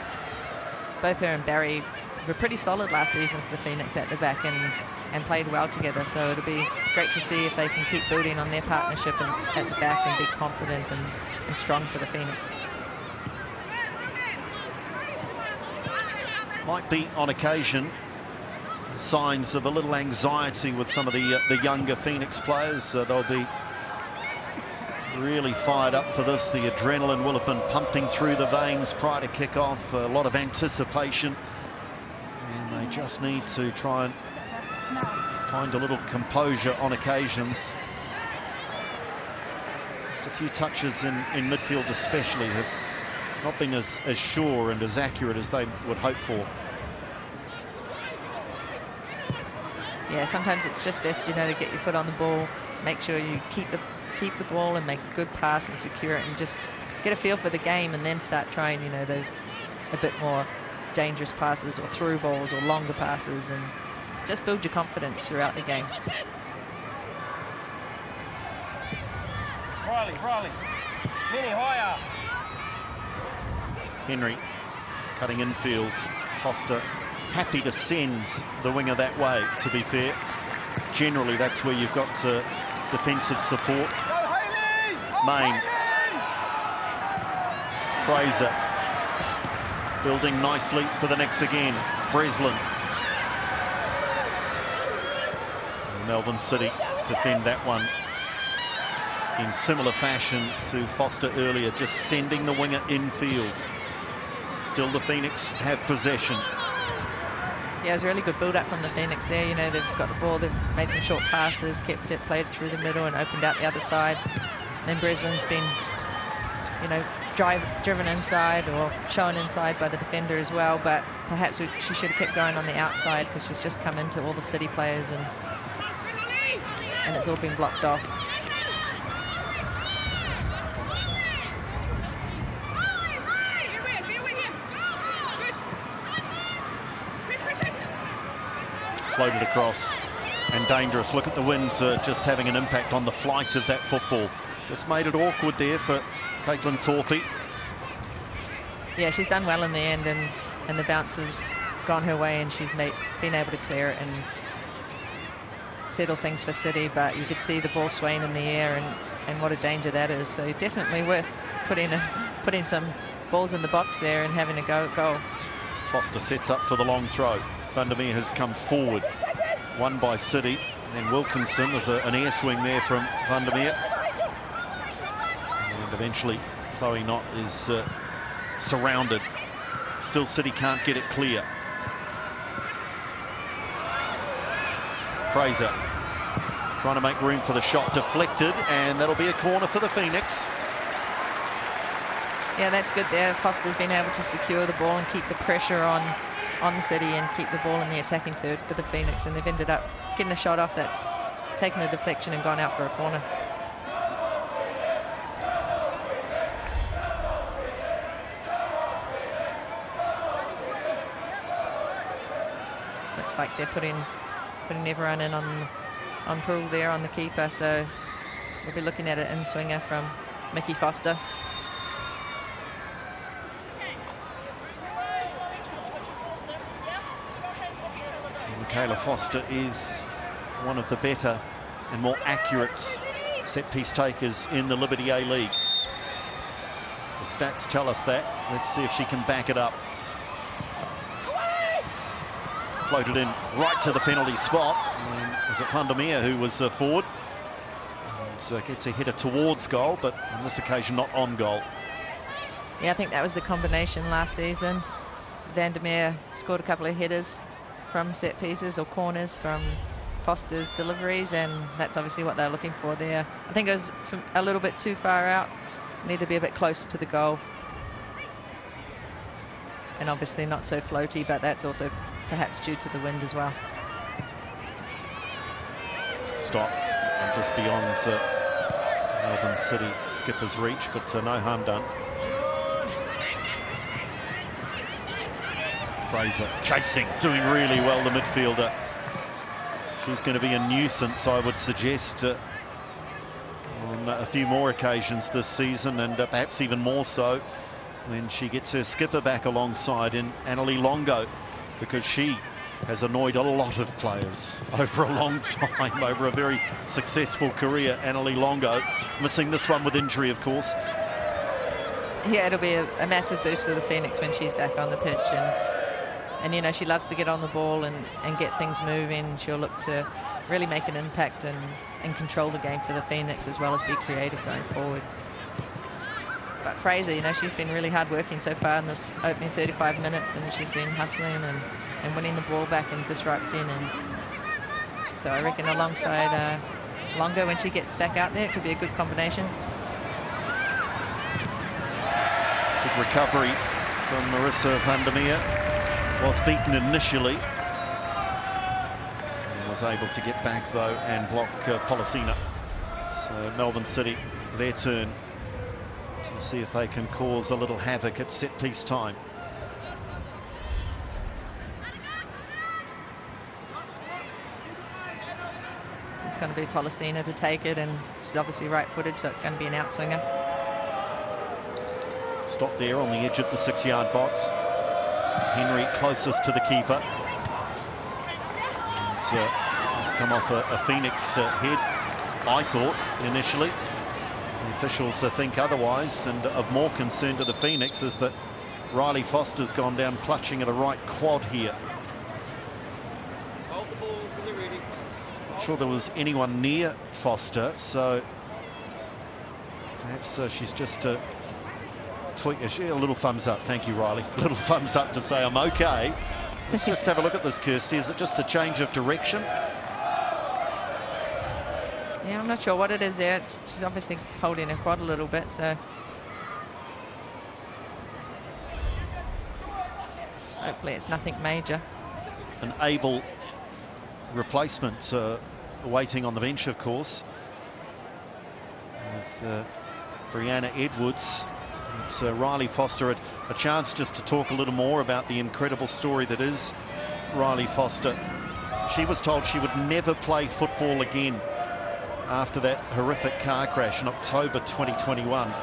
Both her and Barry were pretty solid last season for the Phoenix at the back and played well together, so it'll be great to see if they can keep building on their partnership at the back and be confident and strong for the Phoenix. Might be on occasion signs of a little anxiety with some of the younger Phoenix players. They'll be really fired up for this. The adrenaline will have been pumping through the veins prior to kick-off. A lot of anticipation, and they just need to try and find a little composure on occasions. Just a few touches in midfield especially have not been as sure and as accurate as they would hope for. Yeah, sometimes it's just best, you know, to get your foot on the ball, make sure you keep the ball and make a good pass and secure it, and just get a feel for the game, and then start trying, you know, those a bit more dangerous passes or through balls or longer passes, and just build your confidence throughout the game. Riley, Minnie, higher. Henry cutting infield. Foster happy to send the winger that way, to be fair. Generally, that's where you've got defensive support. Main. Fraser building nicely for the next again. Breslin. Melbourne City defend that one in similar fashion to Foster earlier, just sending the winger infield. Still the Phoenix have possession. Yeah, it was a really good build-up from the Phoenix there. You know, they've got the ball, they've made some short passes, kept it, played through the middle and opened out the other side. Then Breslin's been, you know, driven inside or shown inside by the defender as well, but perhaps she should have kept going on the outside, because she's just come into all the City players and it's all been blocked off. floated across and dangerous. Look at the winds just having an impact on the flight of that football. Just made it awkward there for Caitlin Torpey. Yeah, she's done well in the end, and the bounce has gone her way, and she's been able to clear it and settle things for City. But you could see the ball swaying in the air, and what a danger that is. So definitely worth putting some balls in the box there and having a go at goal. Foster sets up for the long throw. Van der Meer has come forward, won by City, and then Wilkinson. There's an air swing there from Van der Meer, and eventually Chloe Knott is surrounded. Still City can't get it clear. Fraser trying to make room for the shot, deflected, and that'll be a corner for the Phoenix. Yeah, that's good there. Foster's been able to secure the ball and keep the pressure on City and keep the ball in the attacking third for the Phoenix, and they've ended up getting a shot off that's taken a deflection and gone out for a corner. Looks like they're putting everyone in on Poole there on the keeper, so we'll be looking at an in-swinger from Mickey Foster. Michaela Foster is one of the better and more accurate set-piece takers in the Liberty A-League. The stats tell us that. Let's see if she can back it up. Floated in right to the penalty spot. And was it Van der Meer who was forward? And gets a header towards goal, but on this occasion not on goal. Yeah, I think that was the combination last season. Van der Meer scored a couple of headers from set pieces or corners from Foster's deliveries, and that's obviously what they're looking for there. I think it was a little bit too far out. Need to be a bit closer to the goal. And obviously not so floaty, but that's also perhaps due to the wind as well. Stop. And just beyond Melbourne City skipper's reach, but no harm done. Fraser chasing, doing really well, the midfielder. She's going to be a nuisance, I would suggest, on a few more occasions this season, and perhaps even more so when she gets her skipper back alongside in Annalie Longo, because she has annoyed a lot of players over a long time, over a very successful career. Annalie Longo missing this one with injury, of course. Yeah, it'll be a massive boost for the Phoenix when she's back on the pitch, and you know, she loves to get on the ball and get things moving. She'll look to really make an impact and control the game for the Phoenix, as well as be creative going forwards. But Fraser, you know, she's been really hard-working so far in this opening 35 minutes, and she's been hustling and winning the ball back and disrupting. And so I reckon alongside Longo, when she gets back out there, it could be a good combination. Good recovery from Marissa Van der Meer. Was beaten initially, and was able to get back though and block Policina. So Melbourne City, their turn to see if they can cause a little havoc at set-piece time. It's going to be Policina to take it, and she's obviously right-footed, so it's going to be an outswinger. Stop there on the edge of the 6-yard box. Henry closest to the keeper. It's come off a Phoenix head, I thought, initially. The officials think otherwise, and of more concern to the Phoenix is that Riley Foster's gone down clutching at a right quad here. Not sure there was anyone near Foster, so perhaps she's just a little thumbs up. Thank you, Riley. A little thumbs up to say I'm okay. Let's just have a look at this, Kirsty. Is it just a change of direction? Yeah, I'm not sure what it is there. She's obviously holding her quad a little bit, so hopefully it's nothing major. An able replacement waiting on the bench, of course, with Brianna Edwards. It's Riley Foster, a chance just to talk a little more about the incredible story that is Riley Foster. She was told she would never play football again after that horrific car crash in October 2021.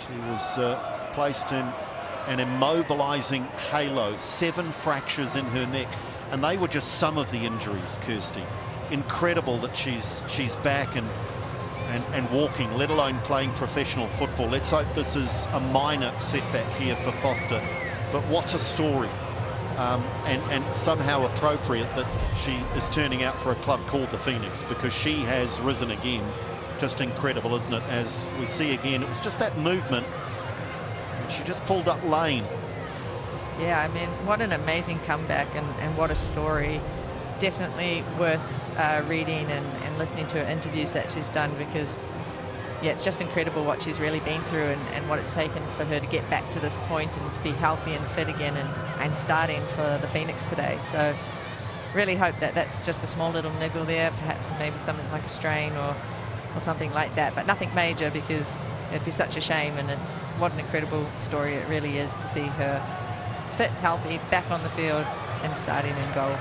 She was placed in an immobilizing halo, 7 fractures in her neck, and they were just some of the injuries, Kirsty. Incredible that she's back and walking, let alone playing professional football. Let's hope this is a minor setback here for Foster, but what a story. And somehow appropriate that she is turning out for a club called the Phoenix, because she has risen again. Just incredible, isn't it? As we see again, it was just that movement, and she just pulled up lane. Yeah, I mean, what an amazing comeback, and what a story. It's definitely worth reading and listening to her interviews that she's done, because yeah, it's just incredible what she's really been through and what it's taken for her to get back to this point and to be healthy and fit again and starting for the Phoenix today. So really hope that that's just a small little niggle there, perhaps maybe something like a strain or something like that, but nothing major, because it'd be such a shame. And it's what an incredible story it really is to see her fit, healthy, back on the field and starting in goal.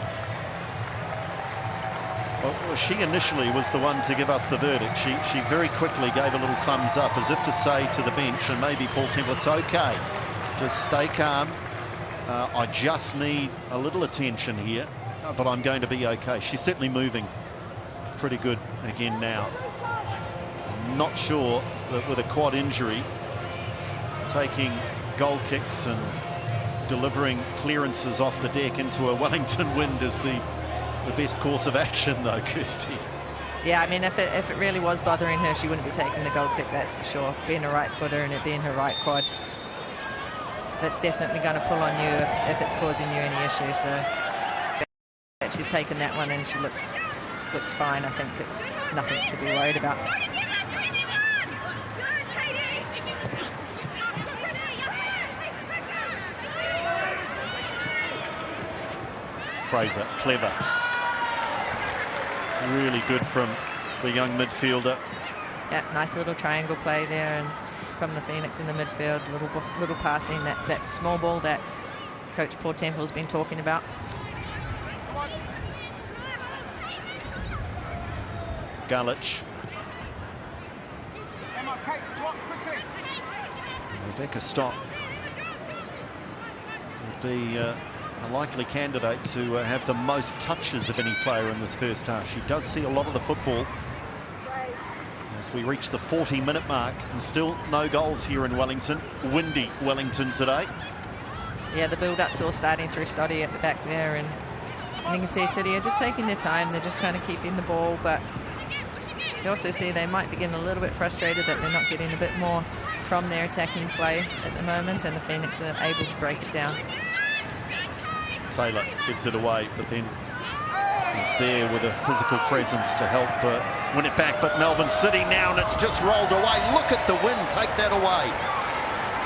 Well, she initially was the one to give us the verdict. She very quickly gave a little thumbs up, as if to say to the bench and maybe Paul Temple, it's okay, just stay calm. I just need a little attention here, but I'm going to be okay. She's certainly moving pretty good again now. I'm not sure that with a quad injury, taking goal kicks and delivering clearances off the deck into a Wellington wind is the best course of action, though, Kirsty. Yeah, I mean, if it really was bothering her, she wouldn't be taking the goal kick, that's for sure. Being a right footer and it being her right quad, that's definitely going to pull on you if it's causing you any issue. So she's taken that one and she looks fine. I think it's nothing to be worried about. Fraser, clever. Really good from the young midfielder. Yeah, nice little triangle play there, and from the Phoenix in the midfield, little passing. That's that small ball that Coach Paul Temple's been talking about. Gulich. Rebecca Stott will be a likely candidate to have the most touches of any player in this first half. She does see a lot of the football. As we reach the 40-minute mark, and still no goals here in Wellington. Windy Wellington today. Yeah, the build-up's all starting through Stoddy at the back there, and you can see City are just taking their time. They're just kind of keeping the ball, but you also see they might be getting a little bit frustrated that they're not getting a bit more from their attacking play at the moment, and the Phoenix are able to break it down. Taylor gives it away, but then he's there with a physical presence to help win it back. But Melbourne City now, and it's just rolled away. Look at the wind take that away.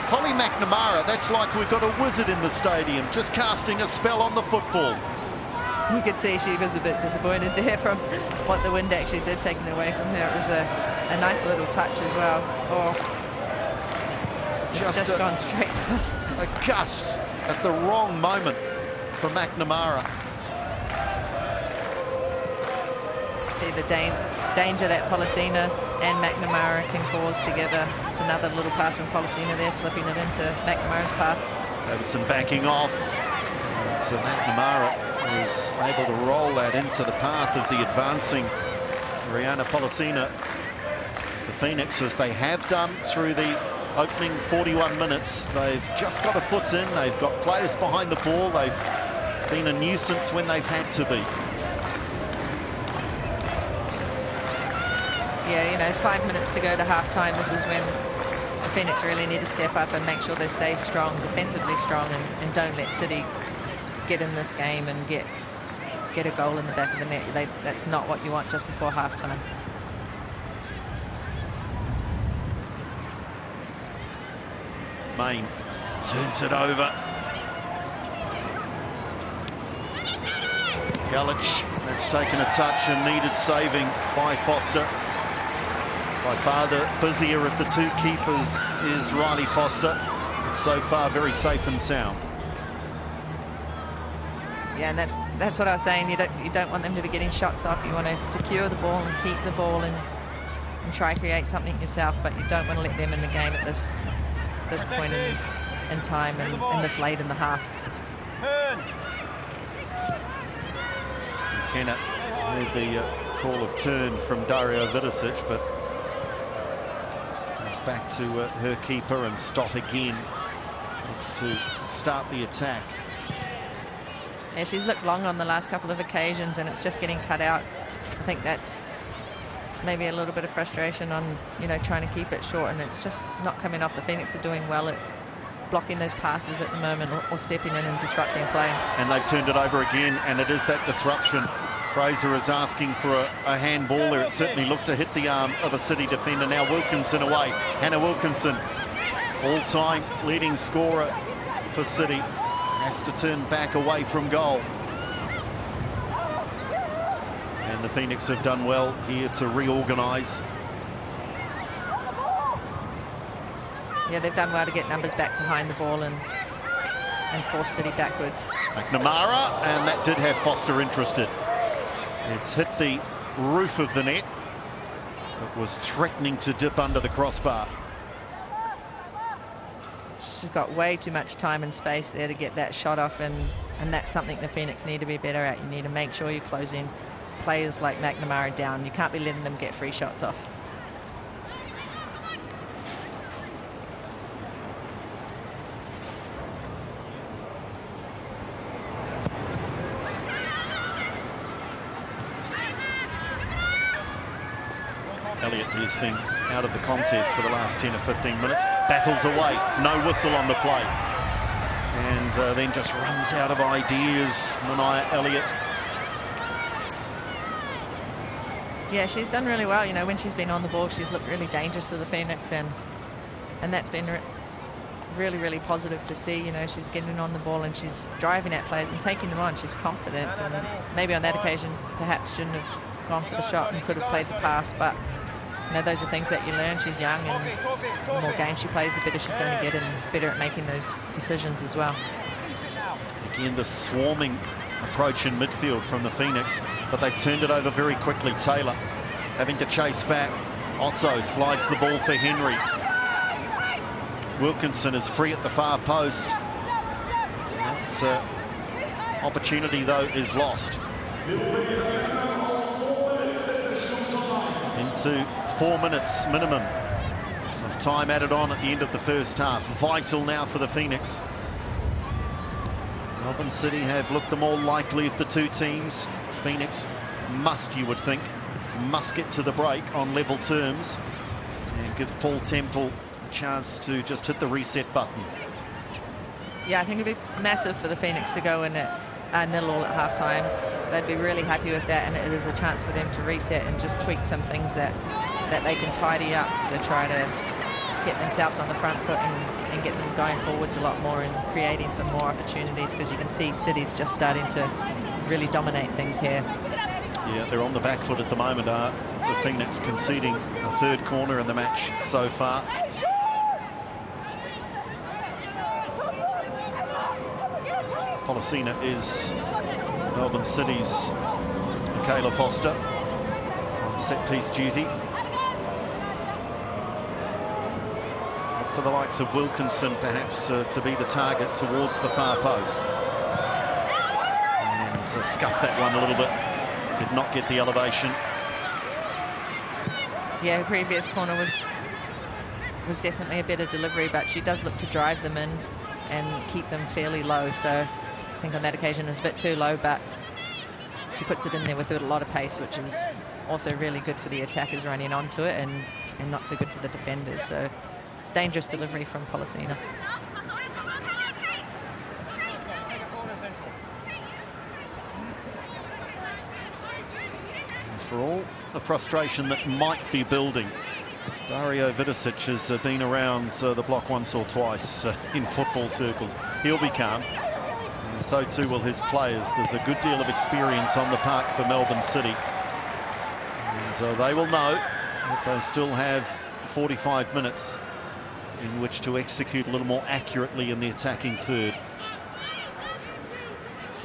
Holly McNamara, that's like we've got a wizard in the stadium, just casting a spell on the football. You could see she was a bit disappointed there from what the wind actually did, taking away from her. It was a nice little touch as well. Oh, it's just gone straight past. A gust at the wrong moment for McNamara. See the danger that Policina and McNamara can cause together. It's another little pass from Policina there, slipping it into McNamara's path. Davidson backing off. So McNamara was able to roll that into the path of the advancing Rihanna Policina. The Phoenix, as they have done through the opening 41 minutes, they've just got a foot in. They've got players behind the ball. They've been a nuisance when they've had to be. Yeah, you know, 5 minutes to go to half-time. This is when the Phoenix really need to step up and make sure they stay strong, defensively strong, and don't let City get in this game and get a goal in the back of the net. That's not what you want just before half-time. Main turns it over. Gulich, that's taken a touch and needed saving by Foster. By far the busier of the two keepers is Riley Foster. But so far very safe and sound. Yeah, and that's what I was saying. You don't want them to be getting shots off. You want to secure the ball and keep the ball and try to create something yourself, but you don't want to let them in the game at this point in time and this late in the half. McKenna made the call of turn from Dario Vidicic, but goes back to her keeper, and Stott again looks to start the attack. Yeah, she's looked long on the last couple of occasions, and it's just getting cut out. I think that's maybe a little bit of frustration on, trying to keep it short, and it's just not coming off. The Phoenix are doing well at blocking those passes at the moment, or stepping in and disrupting play. And they've turned it over again, and it is that disruption. Fraser is asking for a handball there. It certainly looked to hit the arm of a City defender. Now Wilkinson away. Hannah Wilkinson, all-time leading scorer for City, has to turn back away from goal. And the Phoenix have done well here to reorganise. Yeah, they've done well to get numbers back behind the ball and force City backwards. McNamara, and that did have Foster interested. It's hit the roof of the net, but was threatening to dip under the crossbar. She's got way too much time and space there to get that shot off, and that's something the Phoenix need to be better at. You need to make sure you're closing players like McNamara down. You can't be letting them get free shots off. Elliott, who's been out of the contest for the last 10 or 15 minutes, battles away, no whistle on the play, and then just runs out of ideas. Mania Elliott. Yeah, she's done really well. When she's been on the ball, she's looked really dangerous to the Phoenix, and that's been really, really positive to see. She's getting on the ball and she's driving at players and taking them on. She's confident, and maybe on that occasion perhaps shouldn't have gone for the shot and could have played the pass, but those are things that you learn. She's young, and the more games she plays, the better she's going to get, and better at making those decisions as well. Again, the swarming approach in midfield from the Phoenix, but they've turned it over very quickly. Taylor having to chase back. Otto slides the ball for Henry. Wilkinson is free at the far post. That opportunity, though, is lost. Into 4 minutes minimum of time added on at the end of the first half. Vital now for the Phoenix. Melbourne City have looked the more likely of the two teams. Phoenix must, you would think, get to the break on level terms and give Paul Temple a chance to just hit the reset button. Yeah, I think it'd be massive for the Phoenix to go in at 0-0 at half-time. They'd be really happy with that, and it is a chance for them to reset and just tweak some things that they can tidy up to try to get themselves on the front foot and get them going forwards a lot more and creating some more opportunities, because you can see City's just starting to really dominate things here. Yeah, they're on the back foot at the moment, the Phoenix, conceding a third corner in the match so far. Policina is Melbourne City's Michaela Foster on set-piece duty. Look for the likes of Wilkinson perhaps to be the target towards the far post. And scuffed that one a little bit. Did not get the elevation. Yeah, her previous corner was definitely a better delivery, but she does look to drive them in and keep them fairly low. So I think on that occasion it was a bit too low, but she puts it in there with a lot of pace, which is also really good for the attackers running onto it, and not so good for the defenders. So it's dangerous delivery from Policina. For all the frustration that might be building, Dario Vidicic has been around the block once or twice in football circles. He'll be calm, and so too will his players. There's a good deal of experience on the park for Melbourne City, and they will know that they still have 45 minutes in which to execute a little more accurately in the attacking third.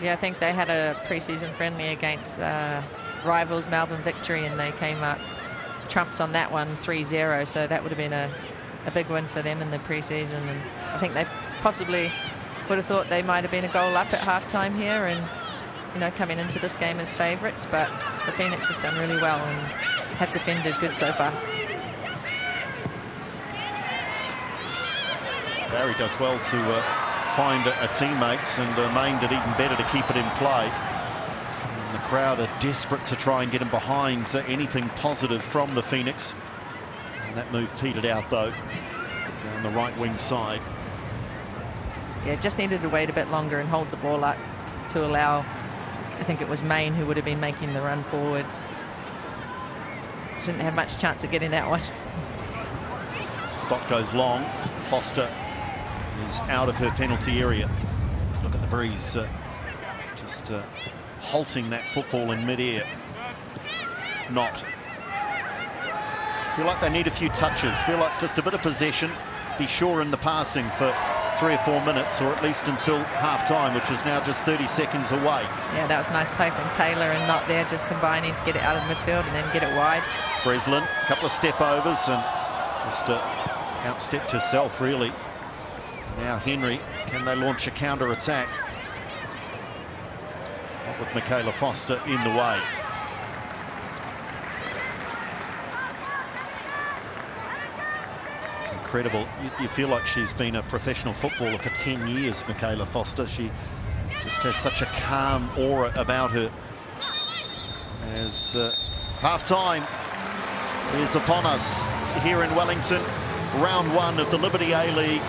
Yeah, I think they had a pre-season friendly against rivals Melbourne Victory, and they came up trumps on that one 3-0, so that would have been a big win for them in the pre-season. And I think they possibly would have thought they might have been a goal up at half-time here and, you know, coming into this game as favourites, but the Phoenix have done really well and have defended good so far. Barry does well to find a teammate, and Main did even better to keep it in play. And the crowd are desperate to try and get him behind anything positive from the Phoenix. And that move petered out, though, down the right wing side. Yeah, just needed to wait a bit longer and hold the ball up to allow, I think it was Main who would have been making the run forwards. Didn't have much chance of getting that one. Stock goes long. Foster is out of her penalty area. Look at the breeze, just halting that football in mid-air. Not. Feel like they need a few touches. Feel like just a bit of possession. Be sure in the passing for 3 or 4 minutes, or at least until half-time, which is now just 30 seconds away. Yeah, that was a nice play from Taylor, and Not there just combining to get it out of midfield and then get it wide. Breslin, a couple of step-overs and just outstepped herself, really. Now Henry, can they launch a counter-attack? Not with Michaela Foster in the way. It's incredible. You feel like she's been a professional footballer for 10 years, Michaela Foster. She just has such a calm aura about her. As half-time is upon us here in Wellington. Round 1 of the Liberty A-League.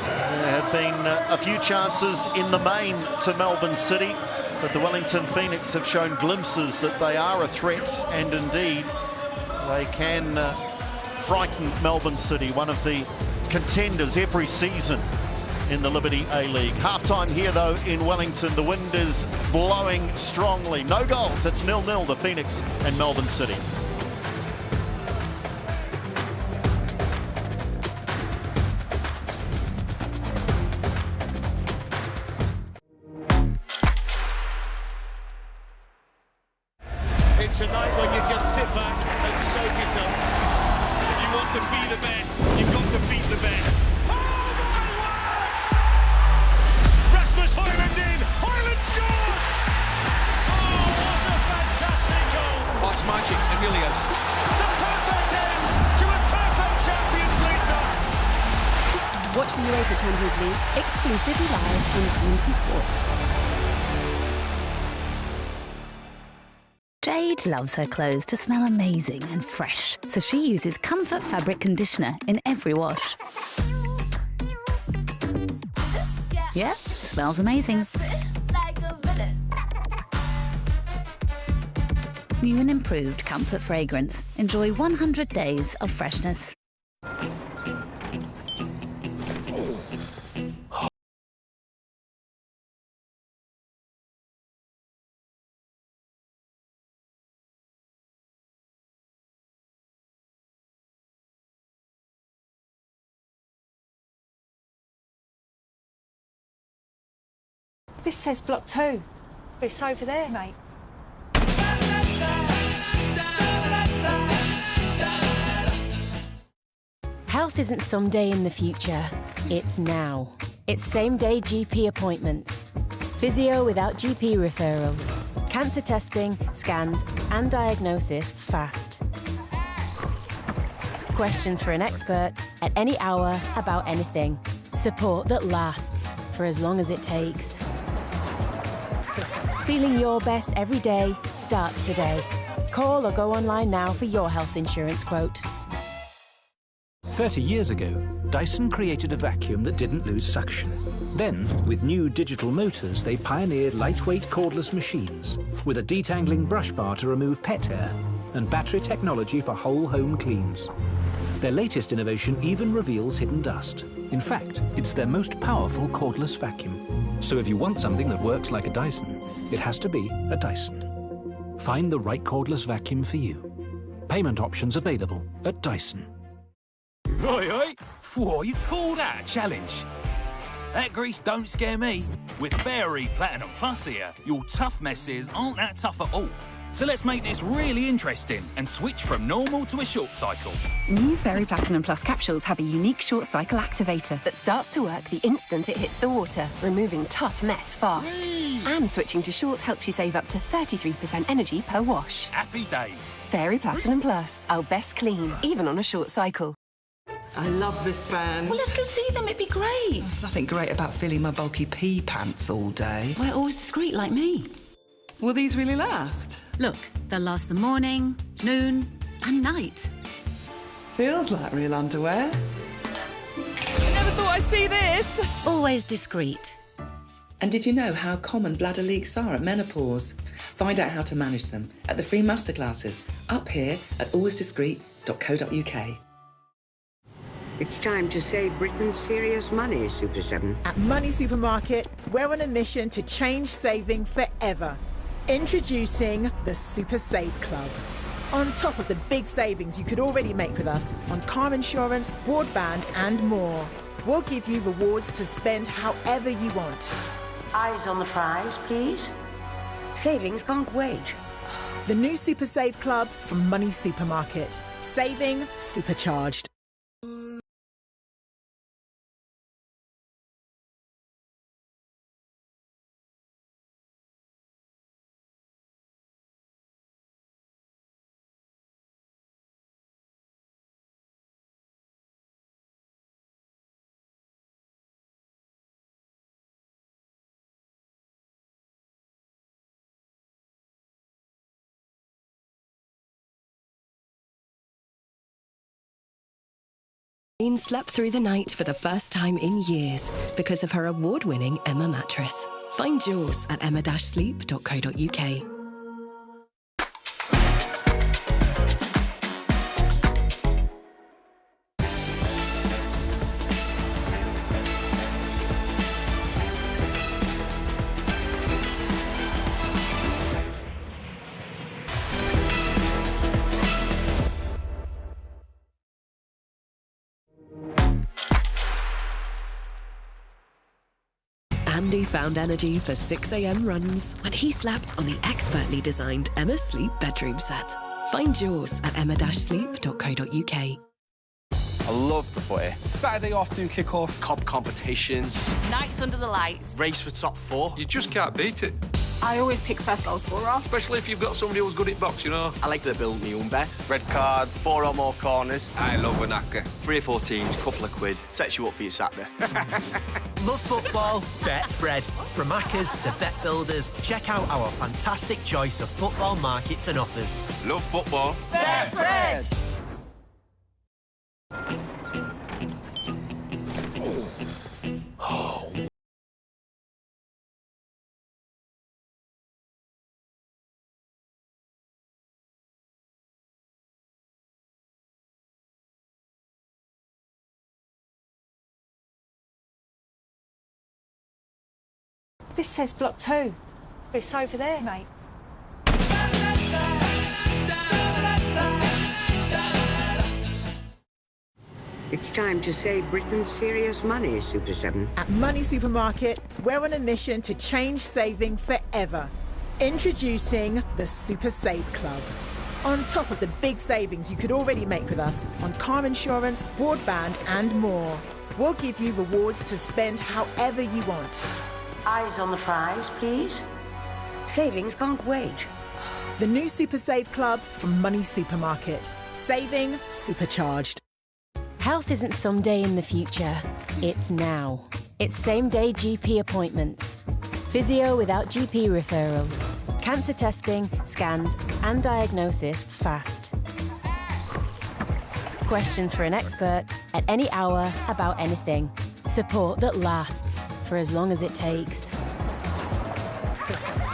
There have been a few chances in the main to Melbourne City, but the Wellington Phoenix have shown glimpses that they are a threat, and indeed they can frighten Melbourne City, one of the contenders every season in the Liberty A-League. Half-time here, though, in Wellington. The wind is blowing strongly. No goals. It's 0-0, the Phoenix and Melbourne City. It's a night when you just sit back and soak it up. If you want to be the best, you've got to beat the best. Oh my word! Rasmus Højlund in! Højlund scores! Oh, what a fantastic goal! Oh, it's magic, it really is. The perfect end to a perfect Champions League night! Watch the UEFA Champions League exclusively live on TNT Sports. Jade loves her clothes to smell amazing and fresh, so she uses Comfort Fabric Conditioner in every wash. Yeah, smells amazing. New and improved Comfort Fragrance. Enjoy 100 days of freshness. This says block 2. It's over there, mate. Health isn't someday in the future, it's now. It's same-day GP appointments. Physio without GP referrals. Cancer testing, scans and diagnosis fast. Questions for an expert at any hour about anything. Support that lasts for as long as it takes. Feeling your best every day starts today. Call or go online now for your health insurance quote. 30 years ago, Dyson created a vacuum that didn't lose suction. Then, with new digital motors, they pioneered lightweight cordless machines with a detangling brush bar to remove pet hair and battery technology for whole home cleans. Their latest innovation even reveals hidden dust. In fact, it's their most powerful cordless vacuum. So if you want something that works like a Dyson, it has to be a Dyson. Find the right cordless vacuum for you. Payment options available at Dyson. Oi, oi! Whoa, you call that a challenge? That grease don't scare me. With Fairy Platinum Plus here, your tough messes aren't that tough at all. So let's make this really interesting and switch from normal to a short cycle. New Fairy Platinum Plus capsules have a unique short cycle activator that starts to work the instant it hits the water, removing tough mess fast. And switching to short helps you save up to 33% energy per wash. Happy days. Fairy Platinum Plus, our best clean, even on a short cycle. I love this band. Well, let's go see them. It'd be great. There's nothing great about filling my bulky pea pants all day. We're always discreet like me. Will these really last? Look, they'll last the morning, noon and night. Feels like real underwear. I never thought I'd see this. Always discreet. And did you know how common bladder leaks are at menopause? Find out how to manage them at the free masterclasses up here at alwaysdiscreet.co.uk. It's time to save Britain's serious money, Super 7. At Money Supermarket, we're on a mission to change saving forever. Introducing the Super Save Club. On top of the big savings you could already make with us on car insurance, broadband and more. We'll give you rewards to spend however you want. Eyes on the prize, please. Savings can't wait. The new Super Save Club from Money Supermarket. Saving supercharged. Jane slept through the night for the first time in years because of her award-winning Emma mattress. Find yours at emma-sleep.co.uk. Andy found energy for 6 a.m. runs when he slept on the expertly designed Emma Sleep bedroom set. Find yours at emma-sleep.co.uk. I love the footy. Saturday afternoon kick-off. Cob competitions. Nights under the lights. Race for top 4. You just can't beat it. I always pick first goal scorer. Especially if you've got somebody who's good at box, you know. I like to build my own bet. Red cards, 4 or more corners. I love a knacker. 3 or 4 teams, couple of quid. Sets you up for your Saturday. Love football? Bet Fred. From Maccas to bet builders, check out our fantastic choice of football markets and offers. Love football? Bet Fred! This says block 2. It's over there, mate. It's time to save Britain's serious money, Super 7. At Money Supermarket, we're on a mission to change saving forever. Introducing the Super Save Club. On top of the big savings you could already make with us on car insurance, broadband and more. We'll give you rewards to spend however you want. Eyes on the prize, please. Savings can't wait. The new Super Save Club from Money Supermarket. Saving supercharged. Health isn't someday in the future, it's now. It's same-day GP appointments. Physio without GP referrals. Cancer testing, scans and diagnosis fast. Questions for an expert at any hour about anything. Support that lasts for as long as it takes.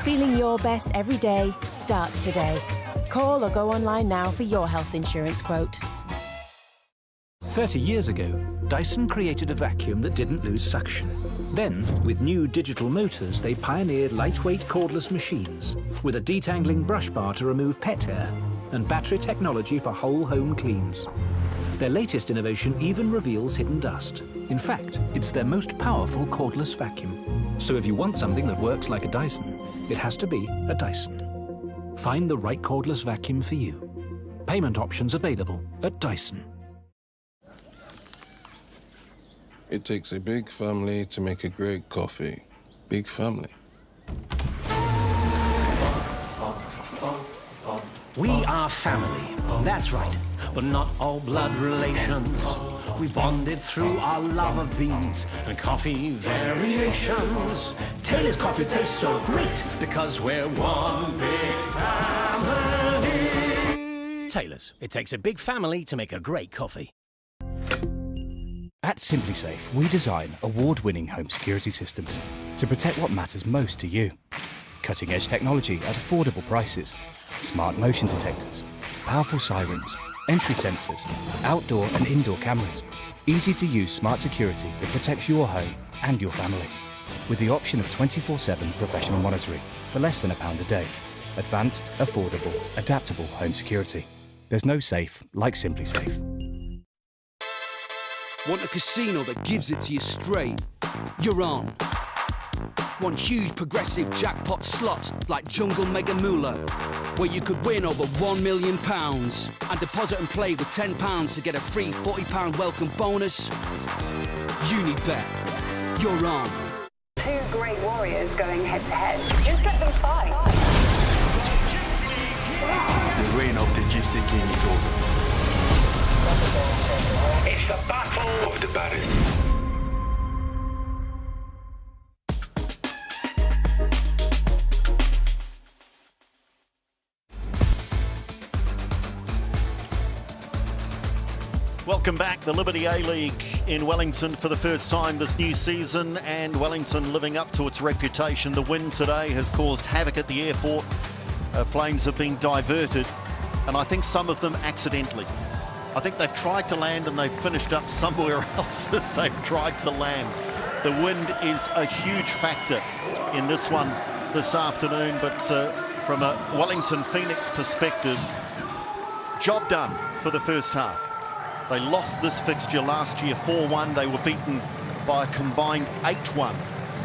Feeling your best every day starts today. Call or go online now for your health insurance quote. 30 years ago, Dyson created a vacuum that didn't lose suction. Then, with new digital motors, they pioneered lightweight cordless machines with a detangling brush bar to remove pet hair and battery technology for whole home cleans. Their latest innovation even reveals hidden dust. In fact, it's their most powerful cordless vacuum. So if you want something that works like a Dyson, it has to be a Dyson. Find the right cordless vacuum for you. Payment options available at Dyson. It takes a big family to make a great coffee. Big family. We are family, that's right, but not all blood relations. We bonded through our love of beans and coffee variations. Taylor's coffee tastes so great because we're one big family. Taylor's, it takes a big family to make a great coffee. At SimpliSafe, we design award-winning home security systems to protect what matters most to you. Cutting-edge technology at affordable prices, smart motion detectors, powerful sirens, entry sensors, outdoor and indoor cameras, easy-to-use smart security that protects your home and your family, with the option of 24/7 professional monitoring for less than £1 a day. Advanced, affordable, adaptable home security. There's no safe like SimpliSafe. Want a casino that gives it to you straight? You're on. Want huge progressive jackpot slots like Jungle Mega Moolah, where you could win over £1 million and deposit and play with £10 to get a free £40 welcome bonus? Unibet. You're on. Two great warriors going head-to-head. Just let them fight. The reign of the Gypsy King is over. It's the battle of the baddest. Welcome back. The Liberty A-League in Wellington for the first time this new season, and Wellington living up to its reputation. The win today has caused havoc at the airport. Planes have been diverted, and I think some of them accidentally. I think they've tried to land and they've finished up somewhere else as they've tried to land. The wind is a huge factor in this one this afternoon, but from a Wellington Phoenix perspective, job done for the first half. They lost this fixture last year 4-1. They were beaten by a combined 8-1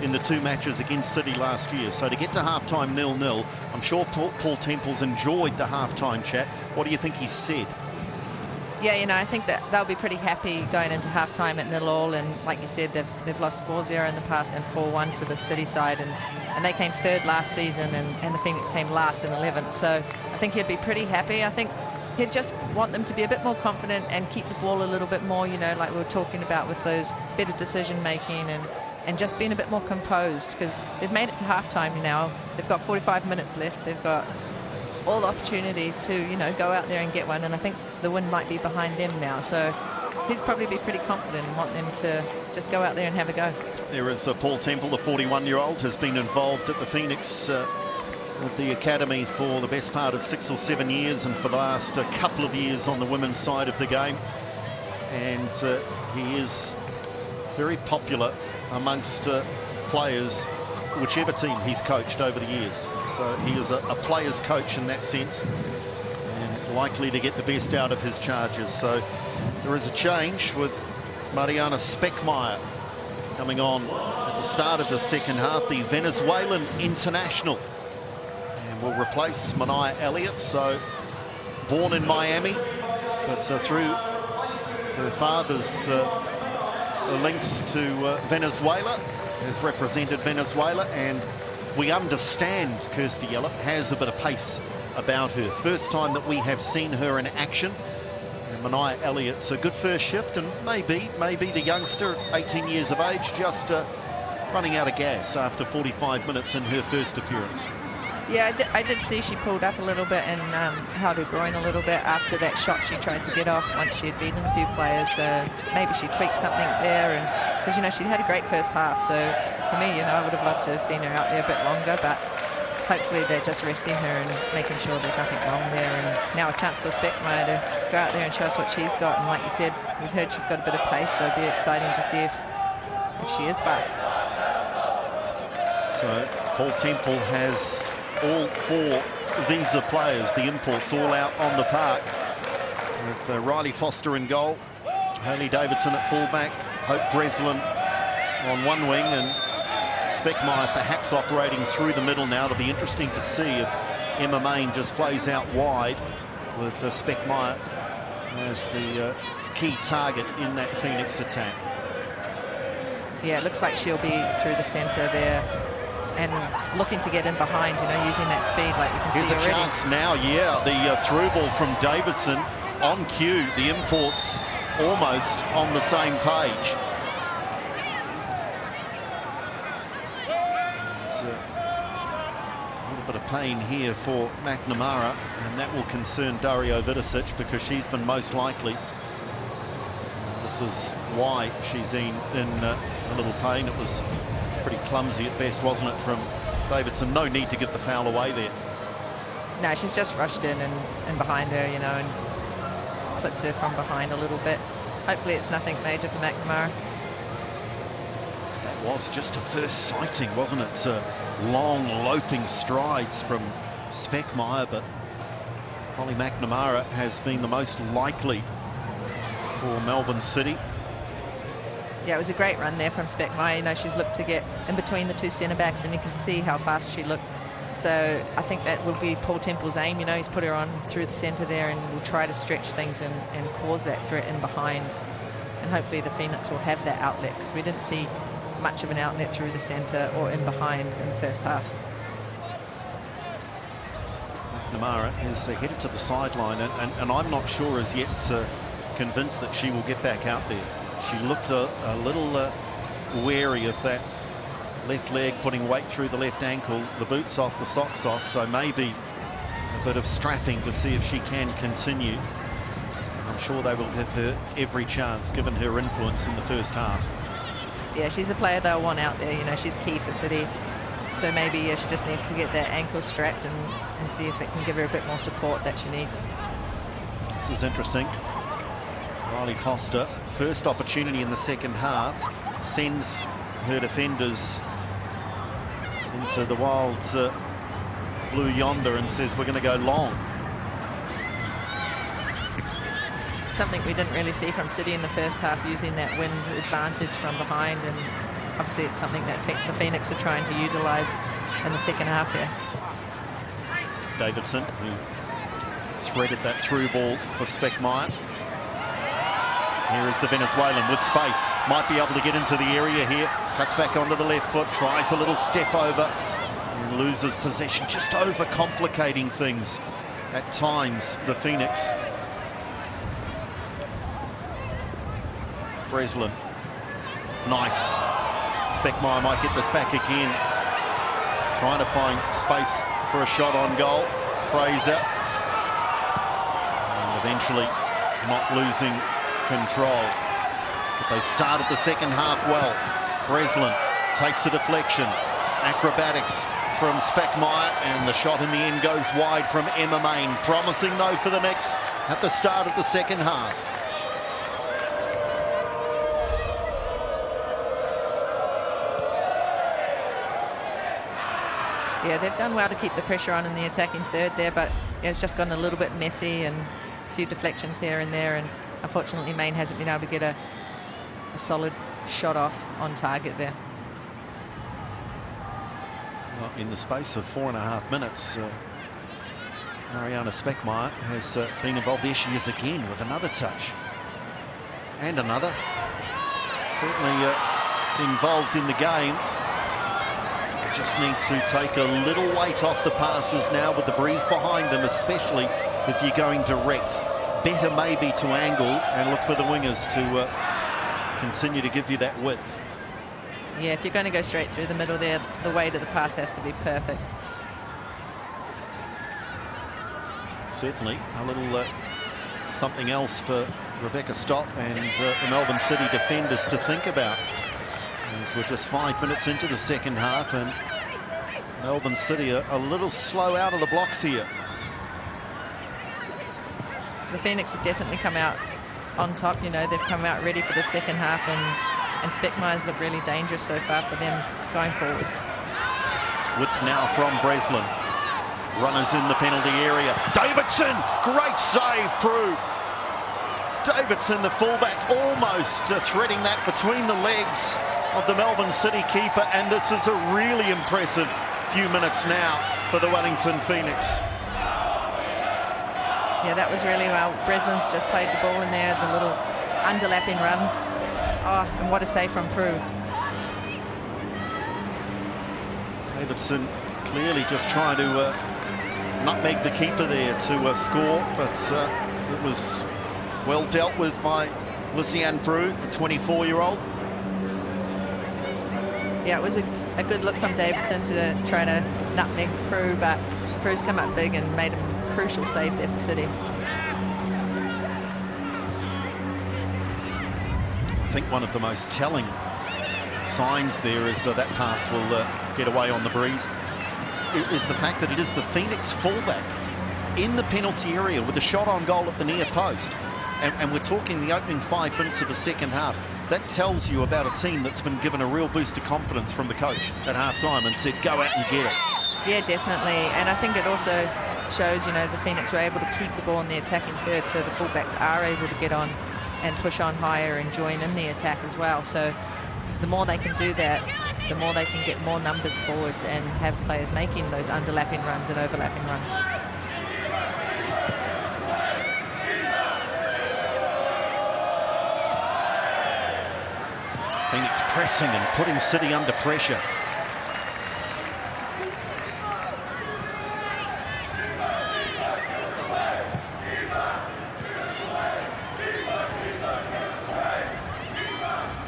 in the two matches against City last year. So to get to halftime 0-0, I'm sure Paul Temple's enjoyed the halftime chat. What do you think he said? Yeah, you know, I think that they'll be pretty happy going into halftime at 0-0, and like you said, they've lost 4-0 in the past and 4-1 to the City side, and they came third last season, and the Phoenix came last in 11th. So I think he'd be pretty happy. I think he'd just want them to be a bit more confident and keep the ball a little bit more, you know, like we were talking about with those better decision making and just being a bit more composed, because they've made it to halftime now. They've got 45 minutes left. They've got all the opportunity to, you know, go out there and get one, and I think the win might be behind them now. So he'd probably be pretty confident and want them to just go out there and have a go. There is Paul Temple, the 41-year-old, has been involved at the Phoenix with the academy for the best part of 6 or 7 years, and for the last couple of years on the women's side of the game. And he is very popular amongst players, whichever team he's coached over the years. So he is a player's coach in that sense, and likely to get the best out of his charges. So there is a change with Mariana Speckmeyer coming on at the start of the second half, the Venezuelan international, and will replace Mania Elliott. So born in Miami, but through her father's links to Venezuela, has represented Venezuela, and we understand Kirsty Yellop has a bit of pace about her. First time that we have seen her in action. And Mania Elliott's a good first shift, and maybe the youngster, 18 years of age, just running out of gas after 45 minutes in her first appearance. Yeah, I did see she pulled up a little bit and held her groin a little bit after that shot she tried to get off once she had beaten a few players. So maybe she tweaked something there, and because, you know, she had a great first half. So for me, you know, I would have loved to have seen her out there a bit longer, but hopefully they're just resting her and making sure there's nothing wrong there. And now a chance for Speckmeyer to go out there and show us what she's got. And like you said, we've heard she's got a bit of pace, so it'll be exciting to see if she is fast. So Paul Temple has all 4 visa players, the imports, all out on the park, with Riley Foster in goal, Hayley Davidson at fullback, Hope Breslin on one wing and Speckmeyer perhaps operating through the middle now. It'll be interesting to see if Emma Main just plays out wide with Speckmeyer as the key target in that Phoenix attack. Yeah, it looks like she'll be through the centre there and looking to get in behind, you know, using that speed like we can Here's see a already. chance now, yeah. The through ball from Davidson on cue. The imports almost on the same page. It's a little bit of pain here for McNamara, and that will concern Dario Vidicic because she's been most likely. This is why she's in a little pain. It was pretty clumsy at best, wasn't it, from Davidson? No need to get the foul away there. No, she's just rushed in and behind her, you know, and flipped her from behind a little bit. Hopefully it's nothing major for McNamara. That was just a first sighting, wasn't it? Long, loping strides from Speckmeyer, but Holly McNamara has been the most likely for Melbourne City. Yeah, it was a great run there from Speckmeyer. You know, she's looked to get in between the two centre-backs, and you can see how fast she looked. So I think that will be Paul Temple's aim. You know, he's put her on through the centre there and will try to stretch things and cause that threat in behind. And hopefully the Phoenix will have that outlet, because we didn't see much of an outlet through the centre or in behind in the first half. McNamara is headed to the sideline, and I'm not sure as yet convinced that she will get back out there. She looked a little wary of that left leg, putting weight through the left ankle, the boots off, the socks off, so maybe a bit of strapping to see if she can continue. I'm sure they will give her every chance, given her influence in the first half. Yeah, she's a player they'll want out there. You know, she's key for City. So maybe she just needs to get that ankle strapped and see if it can give her a bit more support that she needs. This is interesting. Riley Foster, first opportunity in the second half, sends her defenders into the wild blue yonder and says we're going to go long. Something we didn't really see from City in the first half, using that wind advantage from behind, and obviously it's something that the Phoenix are trying to utilise in the second half here. Davidson, who threaded that through ball for Speckmeyer. Here is the Venezuelan with space, might be able to get into the area here, cuts back onto the left foot, tries a little step over and loses possession, just overcomplicating things at times, the Phoenix. Breslin, nice. Speckmeyer might get this back again, trying to find space for a shot on goal. Fraser, and eventually not losing control. But they started the second half well. Breslin takes a deflection. Acrobatics from Speckmeyer, and the shot in the end goes wide from Emma Main. Promising though for the next at the start of the second half. Yeah, they've done well to keep the pressure on in the attacking third there, but yeah, it's just gotten a little bit messy and a few deflections here and there, and unfortunately Main hasn't been able to get a solid shot off on target there. Well, in the space of 4.5 minutes, Mariana Speckmeyer has been involved. There she is again with another touch. And another. Certainly involved in the game. Just need to take a little weight off the passes now with the breeze behind them, especially if you're going direct. Better maybe to angle and look for the wingers to continue to give you that width. Yeah, if you're going to go straight through the middle there, the weight of the pass has to be perfect. Certainly a little something else for Rebecca Stott and the Melbourne City defenders to think about, as we're just 5 minutes into the second half and Melbourne City are a little slow out of the blocks here. The Phoenix have definitely come out on top. You know, they've come out ready for the second half, and Speckmeyer's look really dangerous so far for them going forwards. Width now from Breslin. Runners in the penalty area. Davidson, great save, Prue. Davidson, the fullback, almost threading that between the legs of the Melbourne City keeper, and this is a really impressive few minutes now for the Wellington Phoenix. Yeah, that was really well. Breslin's just played the ball in there, the little underlapping run. Oh, and what a save from Prue. Davidson clearly just trying to nutmeg the keeper there to score, but it was well dealt with by Lucianne Prue, the 24-year-old. Yeah, it was a good look from Davidson to try to nutmeg Prue, but Prue's come up big and made a crucial save there for City. I think one of the most telling signs there is that pass will get away on the breeze, is the fact that it is the Phoenix fullback in the penalty area with a shot on goal at the near post. And we're talking the opening 5 minutes of the second half. That tells you about a team that's been given a real boost of confidence from the coach at half-time and said, go out and get it. Yeah, definitely. And I think it also shows, you know, the Phoenix were able to keep the ball in the attacking third, so the fullbacks are able to get on and push on higher and join in the attack as well. So the more they can do that, the more they can get more numbers forwards and have players making those underlapping runs and overlapping runs. Phoenix pressing and putting City under pressure.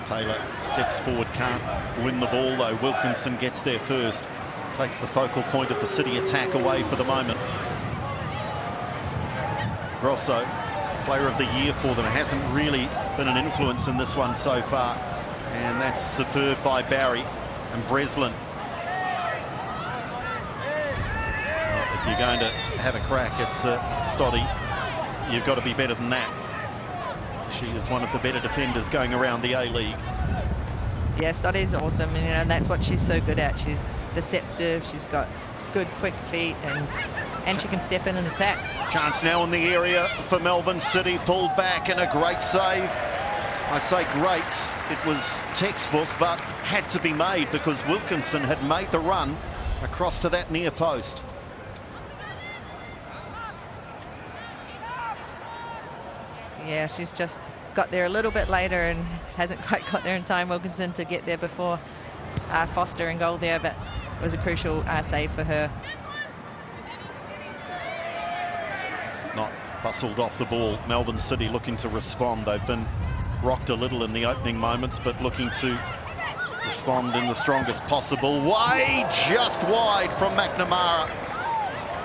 Taylor steps forward, can't win the ball though. Wilkinson gets there first, takes the focal point of the City attack away for the moment. Grosso, player of the year for them, hasn't really been an influence in this one so far. And that's superb by Barry and Breslin. Well, if you're going to have a crack at Stoddy, you've got to be better than that. She is one of the better defenders going around the A-League. Yeah, Stoddy's awesome, and, you know, that's what she's so good at. She's deceptive, she's got good quick feet, and she can step in and attack. Chance now in the area for Melbourne City, pulled back, and a great save. I say great, it was textbook, but had to be made because Wilkinson had made the run across to that near post. Yeah, she's just got there a little bit later and hasn't quite got there in time, Wilkinson, to get there before Foster in goal there, but it was a crucial save for her. Not bustled off the ball. Melbourne City looking to respond. They've been rocked a little in the opening moments, but looking to respond in the strongest possible way. Just wide from McNamara.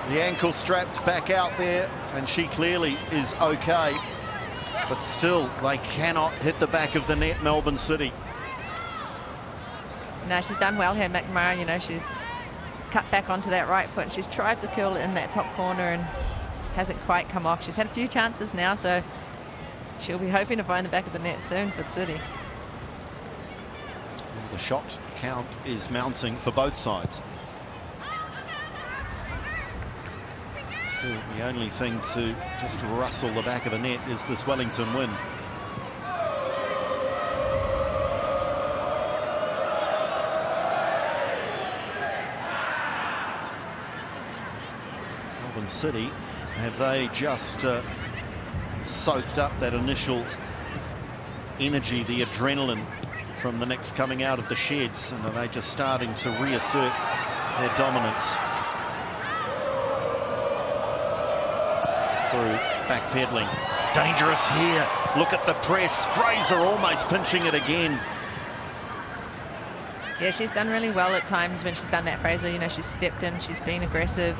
The ankle strapped back out there, and she clearly is okay. But still, they cannot hit the back of the net, Melbourne City. No, she's done well here, McNamara. You know, she's cut back onto that right foot, and she's tried to curl it in that top corner and hasn't quite come off. She's had a few chances now, so she'll be hoping to find the back of the net soon for the City. The shot count is mounting for both sides. Still, the only thing to just rustle the back of the net is this Wellington win. Melbourne City, have they just soaked up that initial energy, the adrenaline from the next coming out of the sheds, and are they just starting to reassert their dominance? Through backpedaling, dangerous here. Look at the press. Fraser almost pinching it again. Yeah, she's done really well at times when she's done that, Fraser. You know, she's stepped in, she's been aggressive.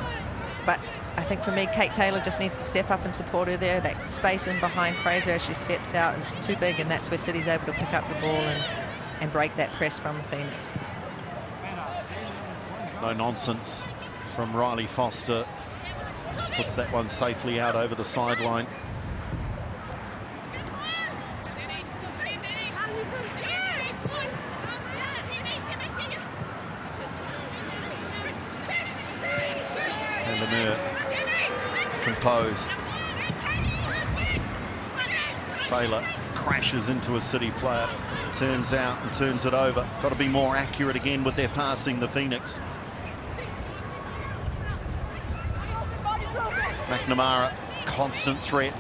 But I think for me, Kate Taylor just needs to step up and support her there. That space in behind Fraser as she steps out is too big, and that's where City's able to pick up the ball and break that press from the Phoenix. No nonsense from Riley Foster. Just puts that one safely out over the sideline. And Lemire composed. Taylor crashes into a City player, turns out and turns it over. Got to be more accurate again with their passing, the Phoenix. McNamara, constant threat,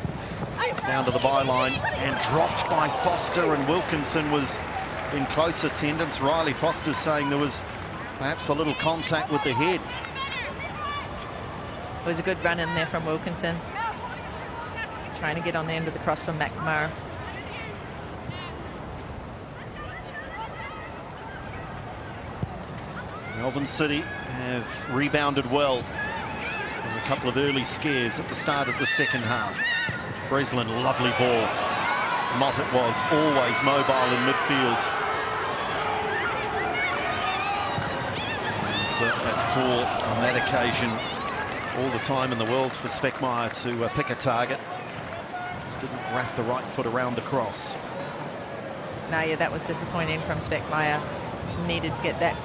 down to the byline and dropped by Foster, and Wilkinson was in close attendance. Riley Foster's saying there was perhaps a little contact with the head. It was a good run in there from Wilkinson, trying to get on the end of the cross from McNamara. Melbourne City have rebounded well from a couple of early scares at the start of the second half. Breslin, lovely ball. Mott it was, always mobile in midfield. And so that's poor on that occasion. All the time in the world for Speckmaier to pick a target. Just didn't wrap the right foot around the cross. No, yeah, that was disappointing from Speckmaier. She needed to get that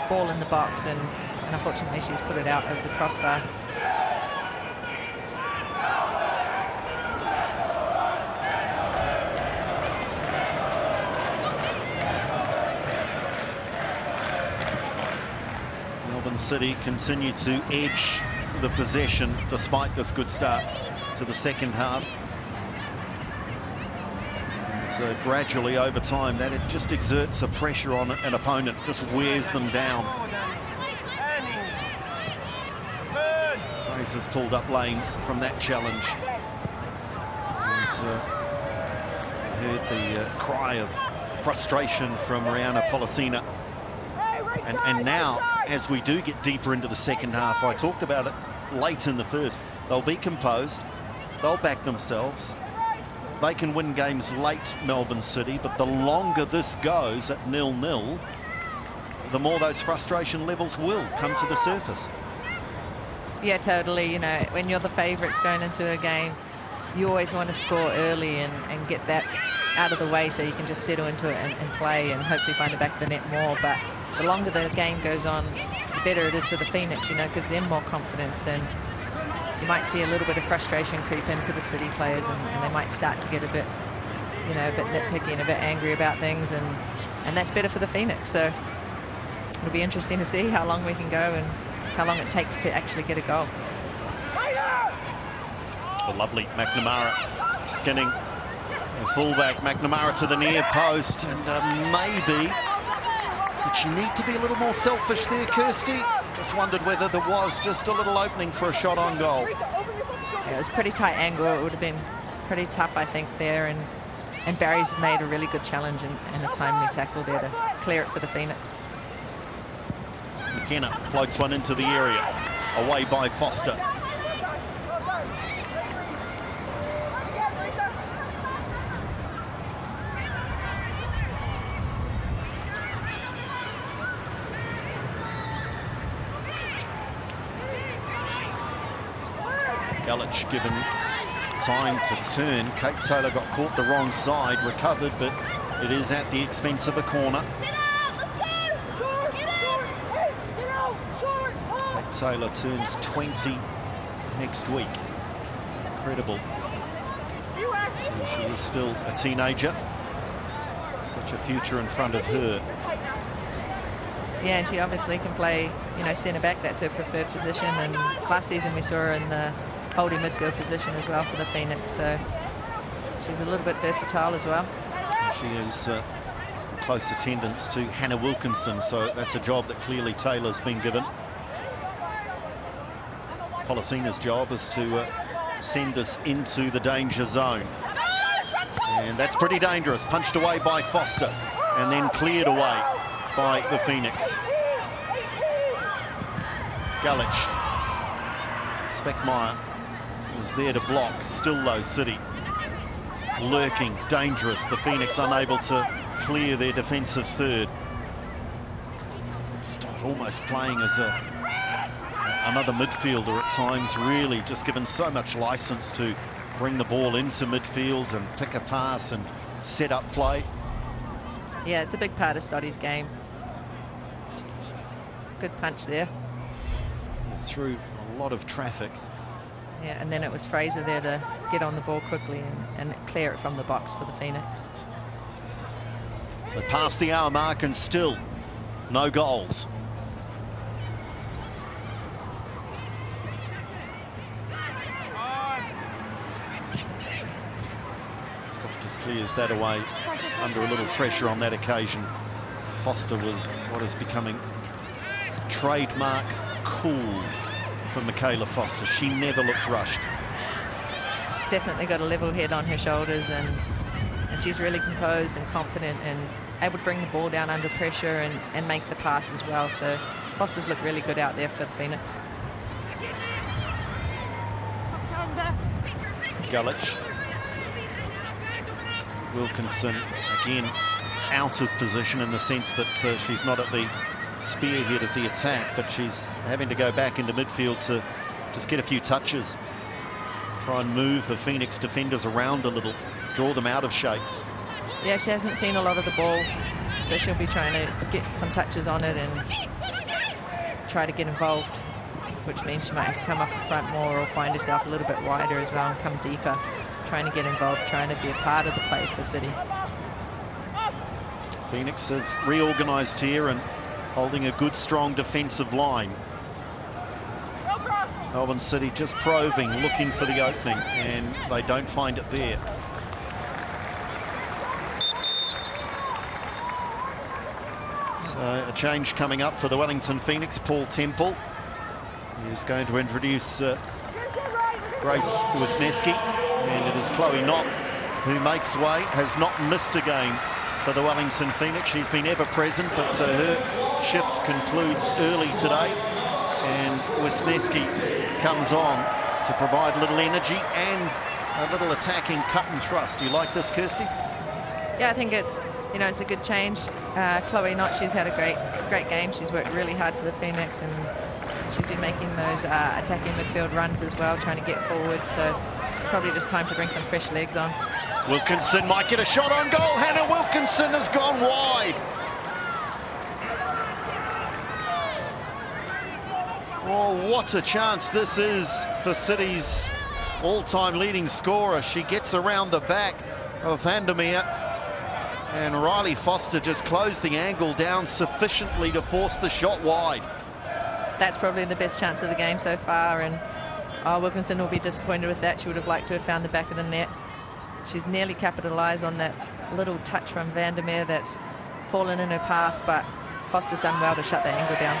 ball in the box, and unfortunately she's put it out over the crossbar. Melbourne City continue to edge the possession despite this good start to the second half. And so gradually over time that it just exerts a pressure on an opponent, just wears them down. Fraser's pulled up lane from that challenge. Heard the cry of frustration from Rihanna Policina. And now, as we do get deeper into the second half, I talked about it late in the first, they'll be composed, they'll back themselves, they can win games late, Melbourne City, but the longer this goes at 0-0, the more those frustration levels will come to the surface. Yeah, totally. You know, when you're the favourites going into a game, you always want to score early and get that out of the way so you can just settle into it and play and hopefully find the back of the net more. But the longer the game goes on, the better it is for the Phoenix. You know, it gives them more confidence, and you might see a little bit of frustration creep into the City players, and they might start to get a bit, you know, a bit nitpicky and a bit angry about things, and that's better for the Phoenix. So it'll be interesting to see how long we can go and how long it takes to actually get a goal. Oh, lovely McNamara skinning the fullback. McNamara to the near post, and maybe did she need to be a little more selfish there, Kirsty? Just wondered whether there was just a little opening for a shot on goal. Yeah, it was a pretty tight angle. It would have been pretty tough, I think, there, and Barry's made a really good challenge and a timely tackle there to clear it for the Phoenix. McKenna floats one into the area, away by Foster. Galich given time to turn. Kate Taylor got caught the wrong side, recovered, but it is at the expense of a corner. Kate Taylor turns 20 next week. Incredible. So she is still a teenager. Such a future in front of her. Yeah, and she obviously can play, you know, centre-back. That's her preferred position. And last season we saw her in the holding midfield position as well for the Phoenix. So she's a little bit versatile as well. She is close attendance to Hannah Wilkinson, so that's a job that clearly Taylor's been given. Policina's job is to send this into the danger zone. And that's pretty dangerous. Punched away by Foster and then cleared away by the Phoenix. Galich. Speckmaier was there to block. Still though, City lurking, dangerous. The Phoenix unable to clear their defensive third. Stott almost playing as another midfielder at times, really just given so much license to bring the ball into midfield and pick a pass and set up play. Yeah, it's a big part of Stotty's game. Good punch there. Through a lot of traffic. Yeah, and then it was Fraser there to get on the ball quickly and clear it from the box for the Phoenix. So past the hour mark and still no goals. Scott just clears that away under a little pressure on that occasion. Foster with what is becoming trademark cool for Michaela Foster. She never looks rushed. She's definitely got a level head on her shoulders, and she's really composed and confident and able to bring the ball down under pressure and make the pass as well. So Foster's looked really good out there for the Phoenix. Gullich. Wilkinson again out of position in the sense that she's not at the spearhead of the attack, but she's having to go back into midfield to just get a few touches, try and move the Phoenix defenders around a little, draw them out of shape. Yeah, she hasn't seen a lot of the ball, so she'll be trying to get some touches on it and try to get involved, which means she might have to come up the front more or find herself a little bit wider as well and come deeper, trying to get involved, trying to be a part of the play for City. Phoenix have reorganised here and holding a good, strong defensive line. Melbourne City just probing, looking for the opening, and they don't find it there. So a change coming up for the Wellington Phoenix. Paul Temple is going to introduce Grace Wisniewski, and it is Chloe Knott who makes way, has not missed a game for the Wellington Phoenix. She's been ever present, but her shift concludes early today, and Wisniewski comes on to provide a little energy and a little attacking cut and thrust. Do you like this, Kirsty? Yeah, I think it's a good change. Chloe Knott, she's had a great game. She's worked really hard for the Phoenix, and she's been making those attacking midfield runs as well, trying to get forward. So probably just time to bring some fresh legs on. Wilkinson might get a shot on goal. Hannah Wilkinson has gone wide. Oh, what a chance this is for City's all-time leading scorer. She gets around the back of Vandermeer, and Riley Foster just closed the angle down sufficiently to force the shot wide. That's probably the best chance of the game so far, and Wilkinson will be disappointed with that. She would have liked to have found the back of the net. She's nearly capitalised on that little touch from Vandermeer that's fallen in her path, but Foster's done well to shut that angle down.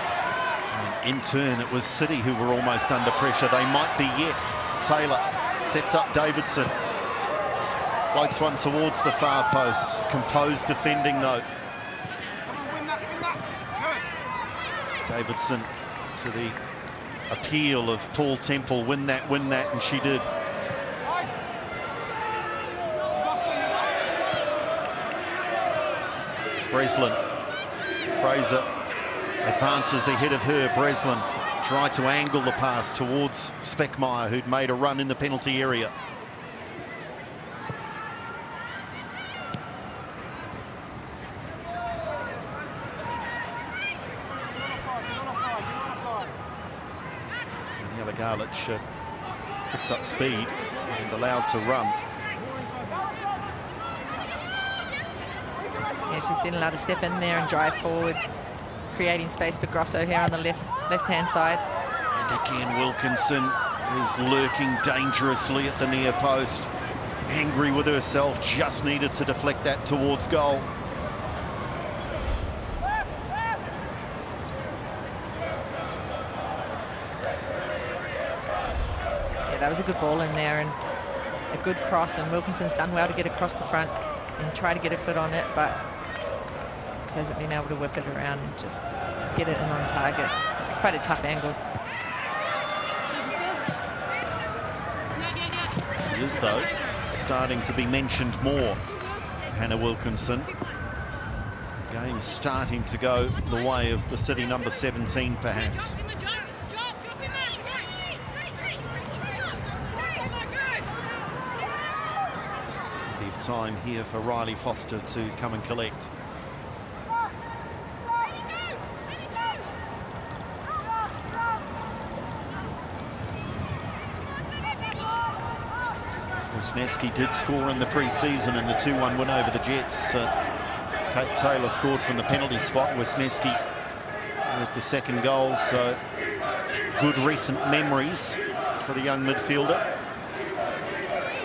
And in turn, it was City who were almost under pressure. They might be yet. Taylor sets up Davidson. Floats one towards the far post. Composed defending, though. Davidson to the appeal of Paul Temple. Win that, and she did. Breslin. Fraser advances ahead of her. Breslin tried to angle the pass towards Speckmeyer, who'd made a run in the penalty area. Daniela Garlich picks up speed and allowed to run. Yeah, she's been allowed to step in there and drive forward, creating space for Grosso here on the left-hand side. And again, Wilkinson is lurking dangerously at the near post. Angry with herself, just needed to deflect that towards goal. Yeah, that was a good ball in there and a good cross, and Wilkinson's done well to get across the front and try to get her foot on it, but she hasn't been able to whip it around and just get it in on target. Quite a tough angle. She is, though, starting to be mentioned more, Hannah Wilkinson. Game's starting to go the way of the City number 17, perhaps. Leave time here for Riley Foster to come and collect. Wisniewski did score in the pre-season in the 2-1 win over the Jets. Kate Taylor scored from the penalty spot. Wisniewski with the second goal, so good recent memories for the young midfielder.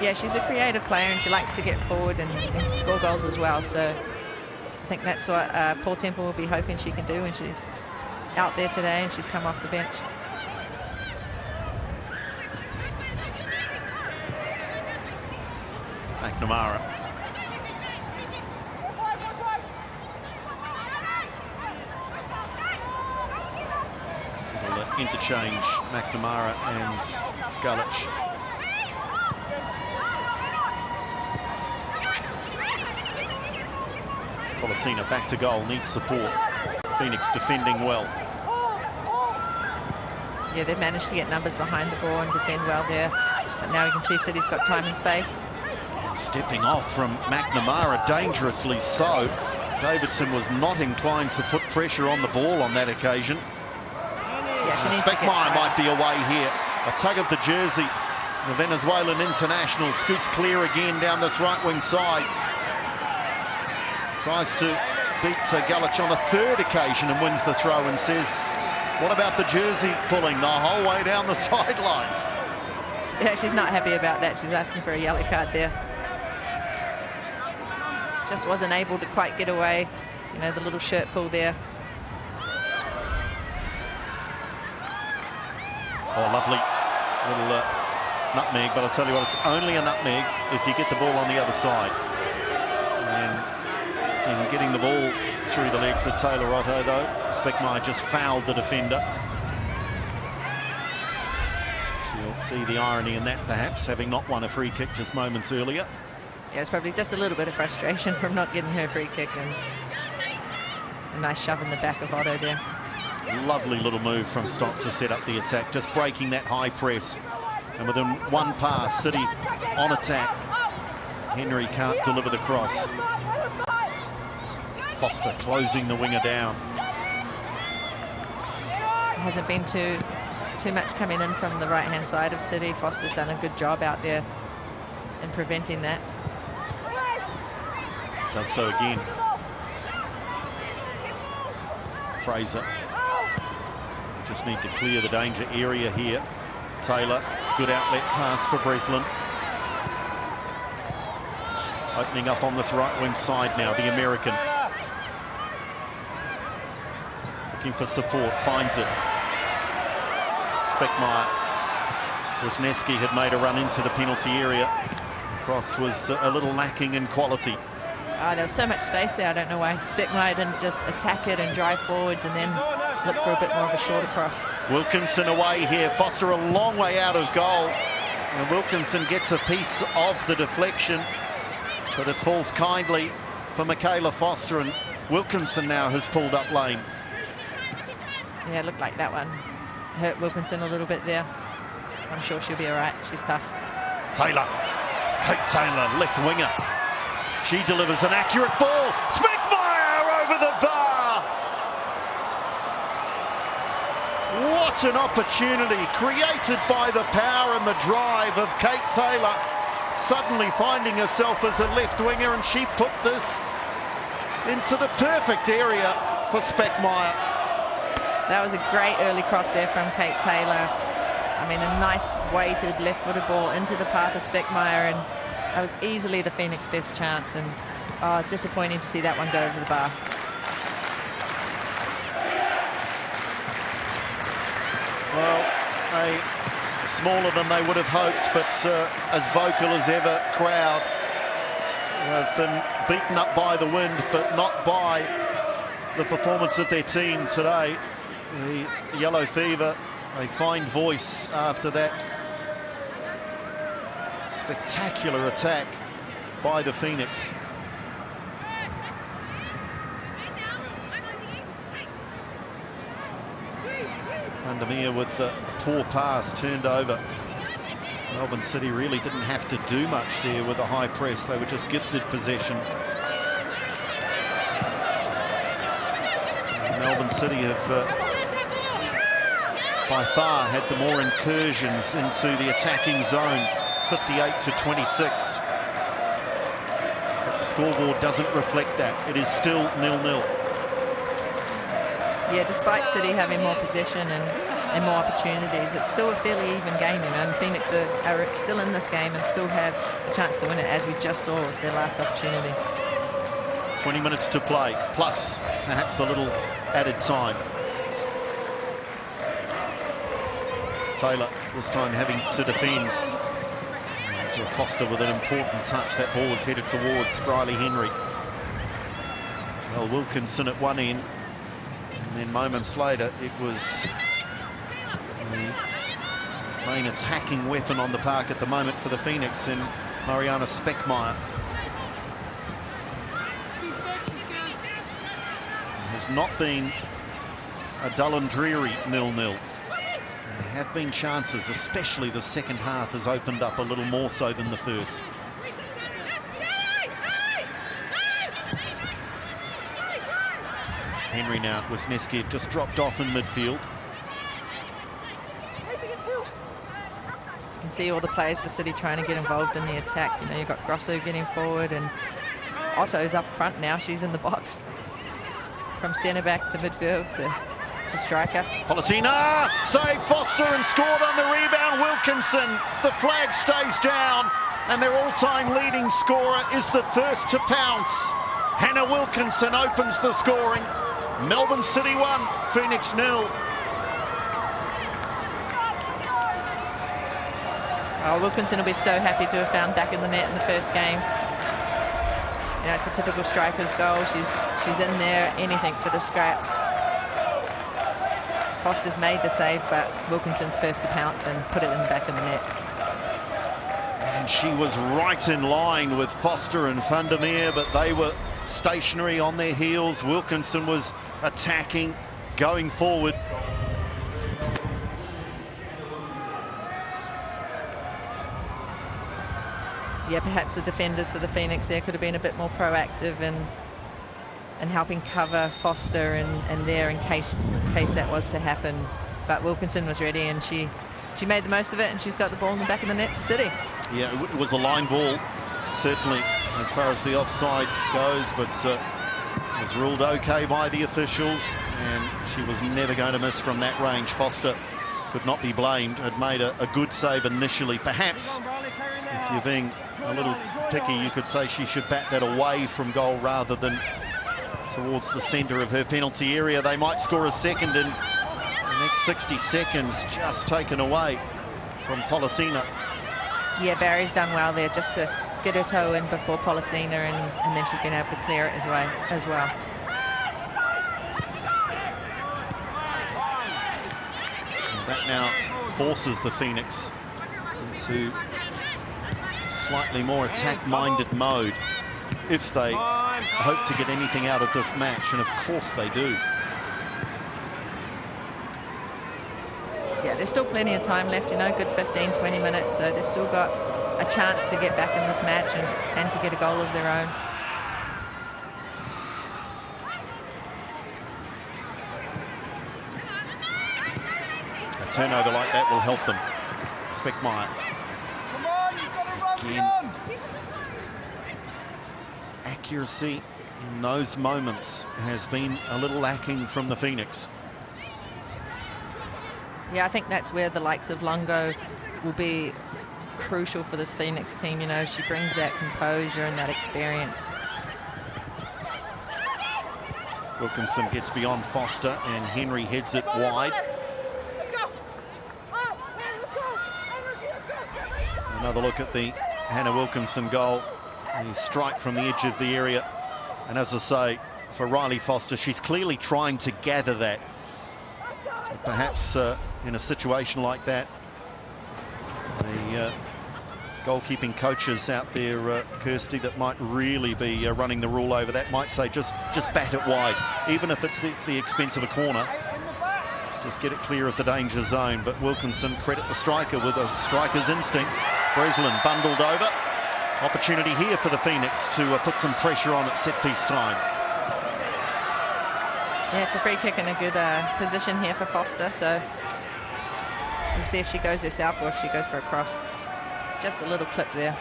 Yeah, she's a creative player and she likes to get forward and can score goals as well. So I think that's what Paul Temple will be hoping she can do when she's out there today and she's come off the bench. McNamara. Will interchange McNamara and Gullich. Tolasina back to goal, needs support. Phoenix defending well. Yeah, they've managed to get numbers behind the ball and defend well there. But now you can see City's got time and space. Stepping off from McNamara, dangerously so. Davidson was not inclined to put pressure on the ball on that occasion. Yeah, she needs to get Speckmeyer might be away here. A tug of the jersey. The Venezuelan international scoots clear again down this right wing side. Tries to beat Gullich on a third occasion and wins the throw and says, what about the jersey pulling the whole way down the sideline? Yeah, she's not happy about that. She's asking for a yellow card there. Just wasn't able to quite get away. You know, the little shirt pull there. Oh, lovely little nutmeg, but I'll tell you what, it's only a nutmeg if you get the ball on the other side. And in getting the ball through the legs of Taylor Otto, though, Speckmeyer just fouled the defender. She'll see the irony in that, perhaps, having not won a free kick just moments earlier. Yeah, it's probably just a little bit of frustration from not getting her free kick, and a nice shove in the back of Otto there. Lovely little move from Stott to set up the attack, just breaking that high press. And within one pass, City on attack. Henry can't deliver the cross. Foster closing the winger down. Hasn't been too much coming in from the right-hand side of City. Foster's done a good job out there in preventing that. Does so again. Fraser. Just need to clear the danger area here. Taylor, good outlet pass for Breslin. Opening up on this right wing side now, the American. Looking for support, finds it. Speckmeyer. Wisniewski had made a run into the penalty area. Cross was a little lacking in quality. There was so much space there. I don't know why Speckmeyer didn't just attack it and drive forwards and then look for a bit more of a shorter cross. Wilkinson away here. Foster a long way out of goal. And Wilkinson gets a piece of the deflection. But it falls kindly for Michaela Foster. And Wilkinson now has pulled up lane. Yeah, it looked like that one hurt Wilkinson a little bit there. I'm sure she'll be all right. She's tough. Taylor. Kate Taylor, left winger. She delivers an accurate ball. Speckmeyer over the bar. What an opportunity created by the power and the drive of Kate Taylor. Suddenly finding herself as a left winger, and she put this into the perfect area for Speckmeyer. That was a great early cross there from Kate Taylor. I mean, a nice weighted left-footed ball into the path of Speckmeyer, and that was easily the Phoenix best chance, and disappointing to see that one go over the bar. Well, a smaller than they would have hoped, but as vocal as ever crowd have been beaten up by the wind, but not by the performance of their team today. The Yellow Fever, they find voice after that spectacular attack by the Phoenix. Vandermeer with the poor pass turned over. Melbourne City really didn't have to do much there with the high press. They were just gifted possession. And Melbourne City have by far had the more incursions into the attacking zone. 58-26. But the scoreboard doesn't reflect that. It is still 0-0. Yeah, despite City having more possession and more opportunities, it's still a fairly even game, you know, and Phoenix are still in this game and still have a chance to win it, as we just saw with their last opportunity. 20 minutes to play, plus perhaps a little added time. Taylor this time having to defend. So Foster with an important touch. That ball was headed towards Riley Henry. Well, Wilkinson at one end, and then moments later it was the main attacking weapon on the park at the moment for the Phoenix in Mariana Speckmeyer. It has not been a dull and dreary 0-0. There have been chances, especially the second half has opened up a little more so than the first. Henry now, Wisniewski had just dropped off in midfield. You can see all the players for City trying to get involved in the attack. You know, you've got Grosso getting forward and Otto's up front now. She's in the box. From centre back to midfield to striker. Policina saved Foster and scored on the rebound. Wilkinson, the flag stays down, and their all-time leading scorer is the first to pounce. Hannah Wilkinson opens the scoring. Melbourne City 1, Phoenix 0. Oh, Wilkinson will be so happy to have found back in the net in the first game. You know, it's a typical striker's goal. She's in there, anything for the scraps. Foster's made the save, but Wilkinson's first to pounce and put it in the back of the net. And she was right in line with Foster and Vandermeer, but they were stationary on their heels. Wilkinson was attacking, going forward. Yeah, perhaps the defenders for the Phoenix there could have been a bit more proactive and helping cover Foster and there in case that was to happen. But Wilkinson was ready and she made the most of it, and she's got the ball in the back of the net for City. Yeah, it was a line ball, certainly, as far as the offside goes, but was ruled okay by the officials, and she was never going to miss from that range. Foster could not be blamed, had made a good save initially. Perhaps, if you're being a little picky, you could say she should bat that away from goal rather than towards the centre of her penalty area. They might score a second in the next 60 seconds, just taken away from Policina. Yeah, Barry's done well there just to get her toe in before Policina, and then she's been able to clear it as well. And that now forces the Phoenix into slightly more attack-minded mode if they hope to get anything out of this match, and of course they do. Yeah, there's still plenty of time left, you know, good 15-20 minutes, so they've still got a chance to get back in this match and to get a goal of their own. A turnover like that will help them. Speckmeyer. Again. Accuracy in those moments has been a little lacking from the Phoenix. Yeah, I think that's where the likes of Longo will be crucial for this Phoenix team. You know, she brings that composure and that experience. Wilkinson gets beyond Foster and Henry heads it wide. Another look at the Hannah Wilkinson goal. The strike from the edge of the area. And as I say, for Riley Foster, she's clearly trying to gather that. So perhaps in a situation like that, the goalkeeping coaches out there, Kirsty, that might really be running the rule over that, might say just bat it wide, even if it's the expense of a corner. Just get it clear of the danger zone. But Wilkinson, credit the striker with a striker's instincts. Breslin bundled over. Opportunity here for the Phoenix to put some pressure on at set-piece time. Yeah, it's a free kick in a good position here for Foster, so we'll see if she goes herself or if she goes for a cross. Just a little clip there.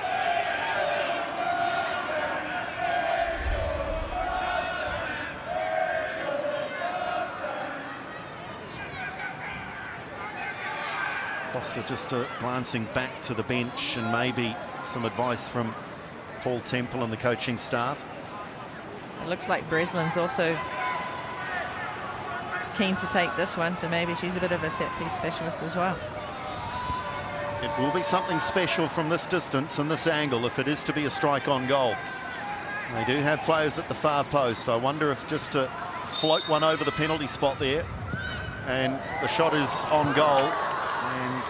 Foster just glancing back to the bench, and maybe some advice from Paul Temple and the coaching staff. It looks like Breslin's also keen to take this one, so maybe she's a bit of a set-piece specialist as well. It will be something special from this distance and this angle if it is to be a strike on goal. They do have players at the far post. I wonder if just to float one over the penalty spot there, and the shot is on goal, and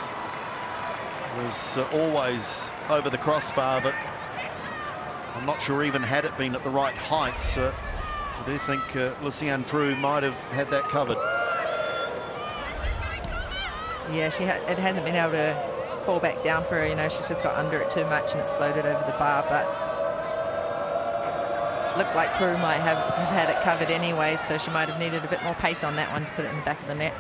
was always over the crossbar, but I'm not sure even had it been at the right height. So I do think Luciane Prue might have had that covered. Yeah, it hasn't been able to fall back down for her. You know, she's just got under it too much and it's floated over the bar, but looked like Prue might have had it covered anyway, so she might have needed a bit more pace on that one to put it in the back of the net.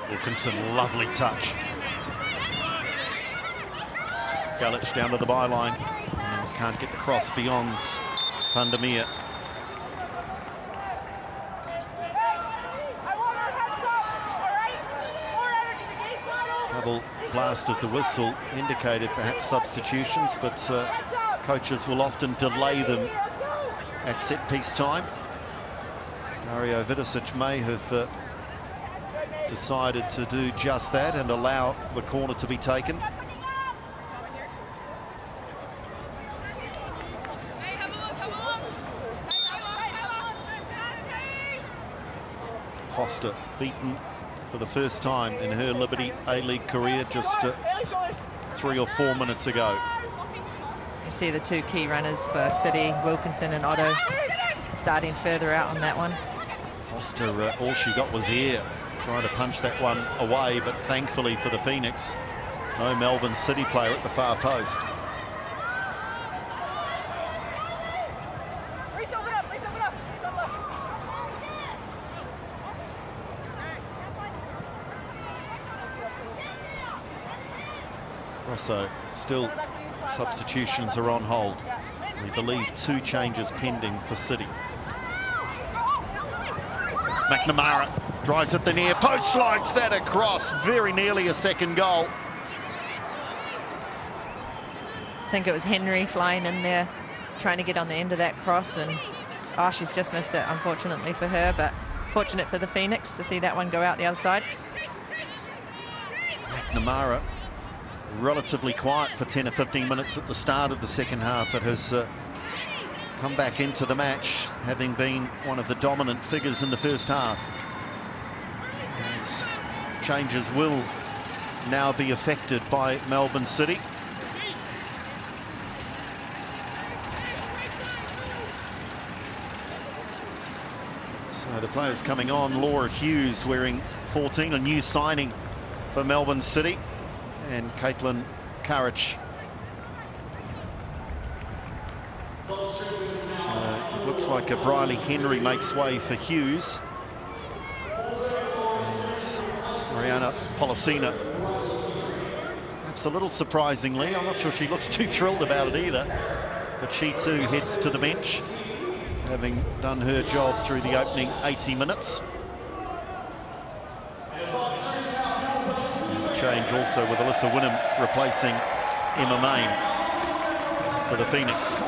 Wilkinson, lovely touch. Galich down to the byline. Can't get the cross beyond Van der Meer. Double blast of the whistle indicated perhaps substitutions, but coaches will often delay them at set-piece time. Dario Vidosic may have decided to do just that and allow the corner to be taken. Foster beaten for the first time in her Liberty A-League career just 3 or 4 minutes ago. You see the two key runners for City, Wilkinson and Otto, starting further out on that one. Foster, all she got was air, trying to punch that one away, but thankfully for the Phoenix, no Melbourne City player at the far post. So still substitutions are on hold. We believe 2 changes pending for City. McNamara drives at the near post, slides that across, very nearly a second goal. I think it was Henry flying in there, trying to get on the end of that cross, and oh, she's just missed it, unfortunately for her, but fortunate for the Phoenix to see that one go out the other side. McNamara, relatively quiet for 10 or 15 minutes at the start of the second half, but has come back into the match, having been one of the dominant figures in the first half. As changes will now be affected by Melbourne City. So the players coming on, Laura Hughes wearing 14, a new signing for Melbourne City, and Caitlin Courage. So it looks like a Briley Henry makes way for Hughes. And Mariana Polosina, perhaps a little surprisingly, I'm not sure she looks too thrilled about it either, but she too heads to the bench, having done her job through the opening 80 minutes. Change also with Alyssa Winham replacing Emma Main for the Phoenix.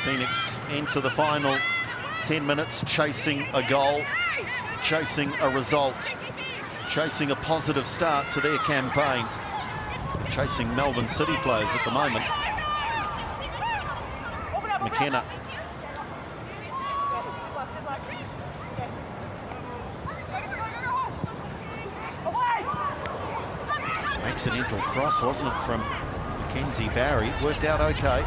Phoenix into the final 10 minutes, chasing a goal, chasing a result, chasing a positive start to their campaign, chasing Melbourne City players at the moment. McKenna. It's an accidental cross, wasn't it, from Mackenzie Barry? It worked out okay.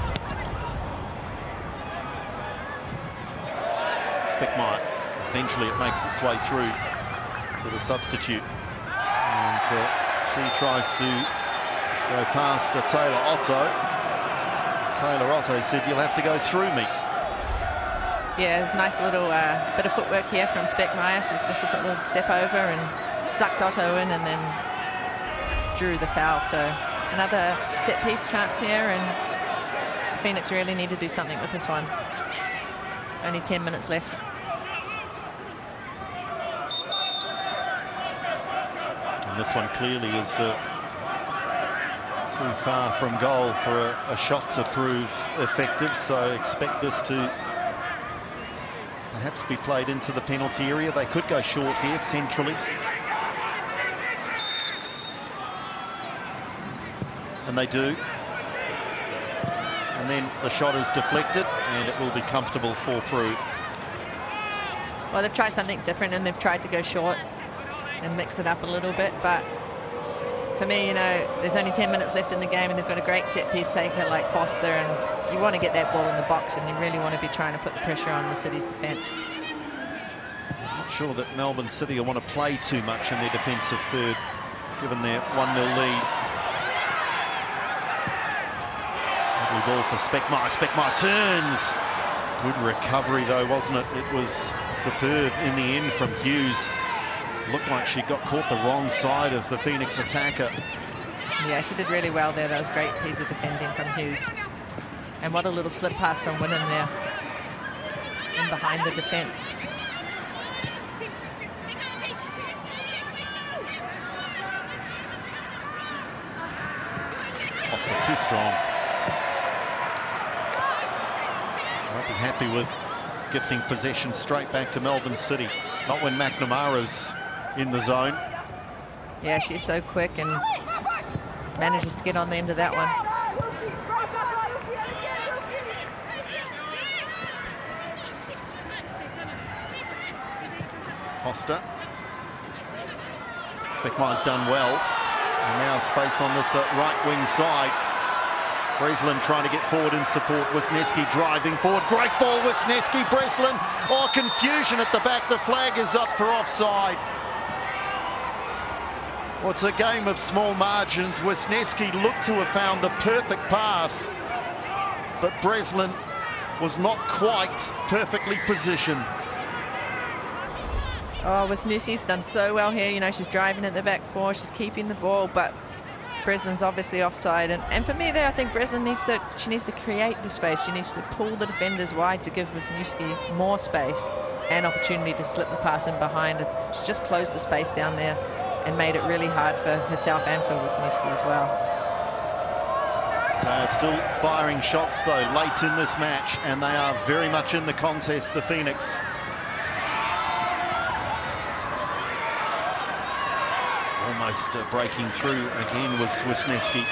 Speckmeyer. Eventually it makes its way through to the substitute. And she tries to go past Taylor Otto. Taylor Otto said, "You'll have to go through me." Yeah, it's a nice little bit of footwork here from Speckmeyer. She's just with a little step over and sucked Otto in and then drew the foul. So another set-piece chance here, and Phoenix really need to do something with this one. Only 10 minutes left. And this one clearly is too far from goal for a shot to prove effective, so expect this to perhaps be played into the penalty area. They could go short here centrally. And they do. And then the shot is deflected and it will be comfortable for Peru. Well, they've tried something different and they've tried to go short and mix it up a little bit, but for me, you know, there's only 10 minutes left in the game and they've got a great set-piece taker like Foster, and you want to get that ball in the box and you really want to be trying to put the pressure on the City's defence. I'm not sure that Melbourne City will want to play too much in their defensive third, given their 1-0 lead. Lovely ball for Speckmeyer. Speckmeyer turns. Good recovery though, wasn't it? It was superb in the end from Hughes. Looked like she got caught the wrong side of the Phoenix attacker. Yeah, she did really well there. That was a great piece of defending from Hughes. And what a little slip pass from Winham there. In behind the defence. Foster too strong. Won't be happy with gifting possession straight back to Melbourne City. Not when McNamara's in the zone. Yeah, she's so quick and manages to get on the end of that one. Foster. Speckmeyer's done well. And now space on this right wing side. Breslin trying to get forward in support. Wisniewski driving forward. Great ball, Wisniewski. Breslin. Oh, confusion at the back. The flag is up for offside. Well, it's a game of small margins. Wisniewski looked to have found the perfect pass, but Breslin was not quite perfectly positioned. Oh, Wisniewski's done so well here. You know, she's driving at the back four. She's keeping the ball, but Breslin's obviously offside. And for me there, I think Breslin needs to create the space. She needs to pull the defenders wide to give Wisniewski more space and opportunity to slip the pass in behind. She's just closed the space down there and made it really hard for herself and for Wisniewski as well. They are still firing shots, though, late in this match, and they are very much in the contest, the Phoenix. Almost breaking through again was Wisniewski.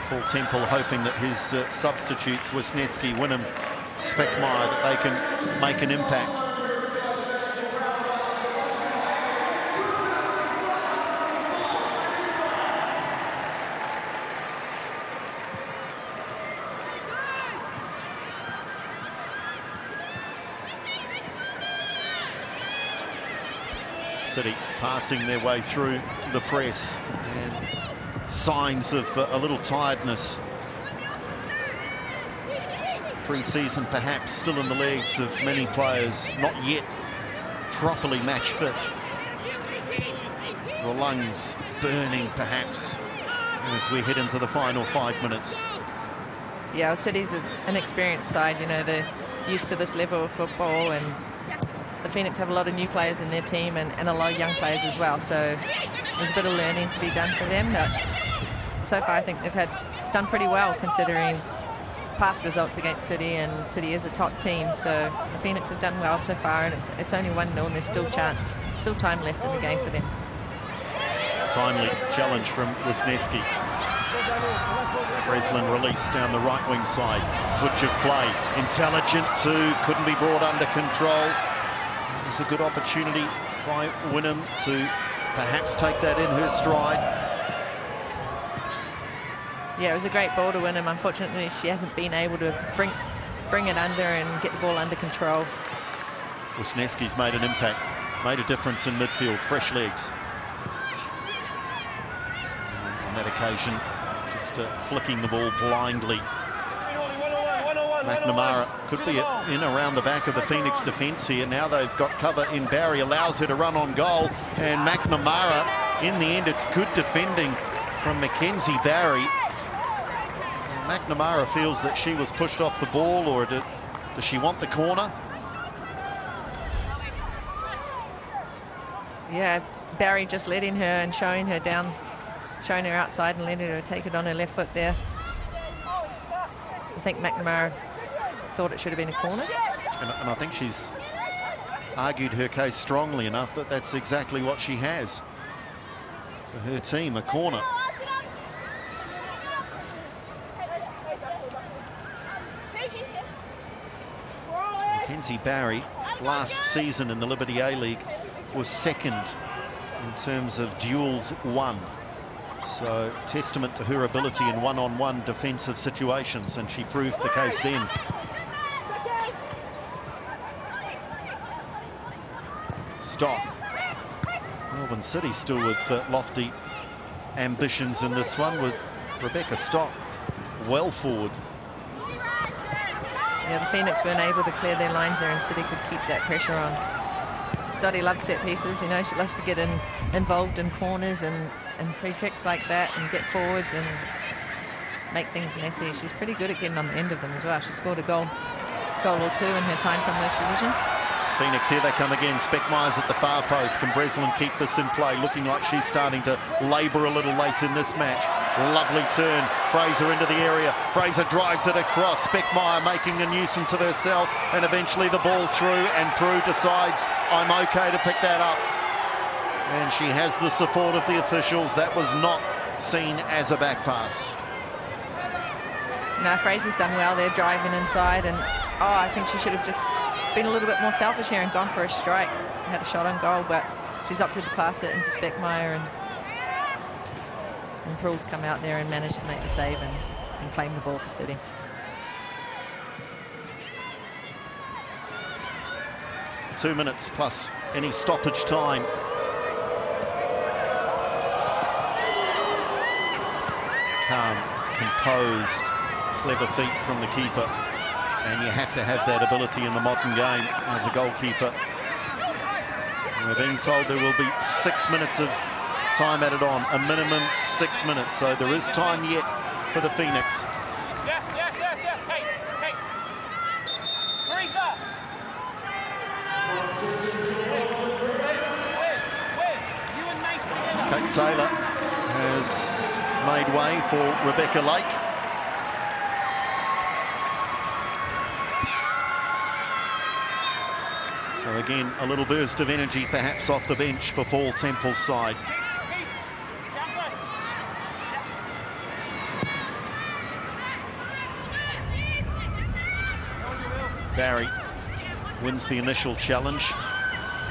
Paul Temple hoping that his substitutes, Wisniewski, Winham, Speckmeyer, that they can make an impact. City passing their way through the press, and signs of a little tiredness. Pre-season perhaps still in the legs of many players, not yet properly match fit. The lungs burning perhaps as we head into the final 5 minutes. Yeah, well, City's an experienced side, you know, they're used to this level of football, and the Phoenix have a lot of new players in their team and a lot of young players as well, so there's a bit of learning to be done for them, but so far I think they've done pretty well considering past results against City, and City is a top team, so the Phoenix have done well so far, and it's only 1-0 and there's still time left in the game for them. Timely challenge from Wisniewski. Breslin released down the right wing side. Switch of play. Intelligent too. Couldn't be brought under control. It's a good opportunity by Winham to perhaps take that in her stride. Yeah, it was a great ball to Winham. Unfortunately, she hasn't been able to bring it under and get the ball under control. Wisniewski's made an impact, made a difference in midfield, fresh legs. On that occasion, just flicking the ball blindly. McNamara could be in around the back of the Phoenix defence here. Now they've got cover in Barry, allows her to run on goal. And McNamara, in the end, it's good defending from Mackenzie Barry. McNamara feels that she was pushed off the ball, or does she want the corner? Yeah, Barry just letting her and showing her down, showing her outside and letting her take it on her left foot there. I think McNamara thought it should have been a corner. And I think she's argued her case strongly enough that that's exactly what she has for her team, a corner. Mackenzie Barry, last season in the Liberty A-League, was second in terms of duels won. So testament to her ability in one-on-one defensive situations, and she proved the case then. Stop. Melbourne City still with lofty ambitions in this one, with Rebecca Stock well forward. Yeah, the Phoenix weren't able to clear their lines there, and City could keep that pressure on. Stoddy loves set pieces, you know, she loves to get involved in corners and free kicks like that and get forwards and make things messy. She's pretty good at getting on the end of them as well. She scored a goal or two in her time from those positions. Phoenix, here they come again. Speckmeyer's at the far post. Can Breslin keep this in play? Looking like she's starting to labour a little late in this match. Lovely turn. Fraser into the area. Fraser drives it across. Speckmeyer making a nuisance of herself, and eventually the ball through, and Prue decides, I'm okay to pick that up. And she has the support of the officials. That was not seen as a back pass. No, Fraser's done well there, driving inside, and I think she should have just been a little bit more selfish here and gone for a strike. Had a shot on goal, but she's opted to pass it into Speckmeyer, and Prule's come out there and managed to make the save and claim the ball for City. Two minutes plus any stoppage time. Calm, composed, clever feet from the keeper. And you have to have that ability in the modern game as a goalkeeper. We're being told there will be 6 minutes of time added on, a minimum 6 minutes. So there is time yet for the Phoenix. Yes. Hey. Marisa! Kate Taylor has made way for Rebecca Lake. So again, a little burst of energy perhaps off the bench for Paul Temple's side. Barry wins the initial challenge.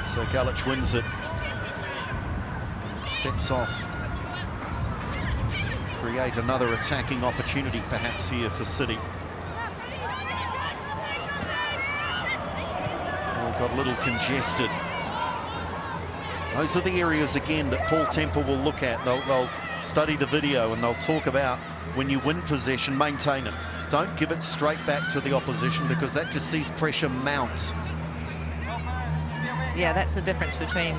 So Galich wins it. And sets off. Create another attacking opportunity perhaps here for City. Got a little congested. Those are the areas again that Paul Temple will look at. They'll study the video and they'll talk about, when you win possession, maintain it. Don't give it straight back to the opposition, because that just sees pressure mount. Yeah, that's the difference between,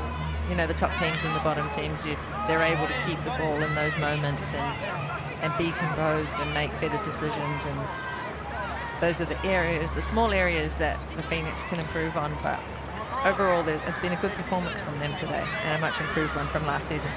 you know, the top teams and the bottom teams. They're able to keep the ball in those moments and be composed and make better decisions, and those are the areas, the small areas that the Phoenix can improve on. But overall, it's been a good performance from them today, and a much improved one from last season.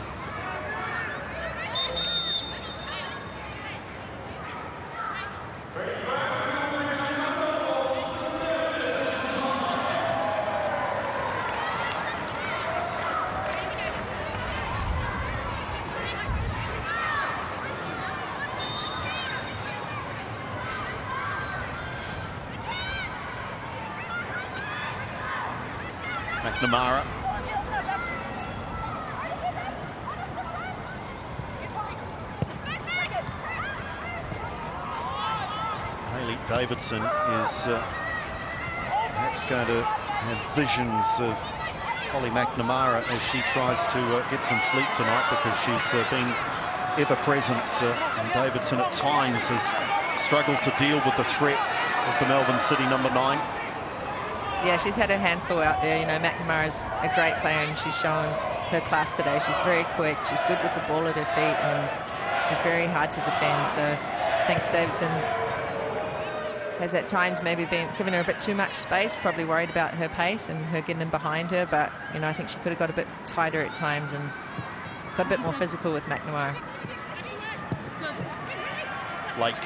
McNamara. Haley Davidson is perhaps going to have visions of Holly McNamara as she tries to get some sleep tonight, because she's been ever present, and Davidson at times has struggled to deal with the threat of the Melbourne City number 9. Yeah, she's had her hands full out there. You know, McNamara's a great player, and she's shown her class today. She's very quick, she's good with the ball at her feet, and she's very hard to defend. So I think Davidson has at times maybe been giving her a bit too much space, probably worried about her pace and her getting in behind her. But, you know, I think she could have got a bit tighter at times and got a bit more physical with McNamara. Lake.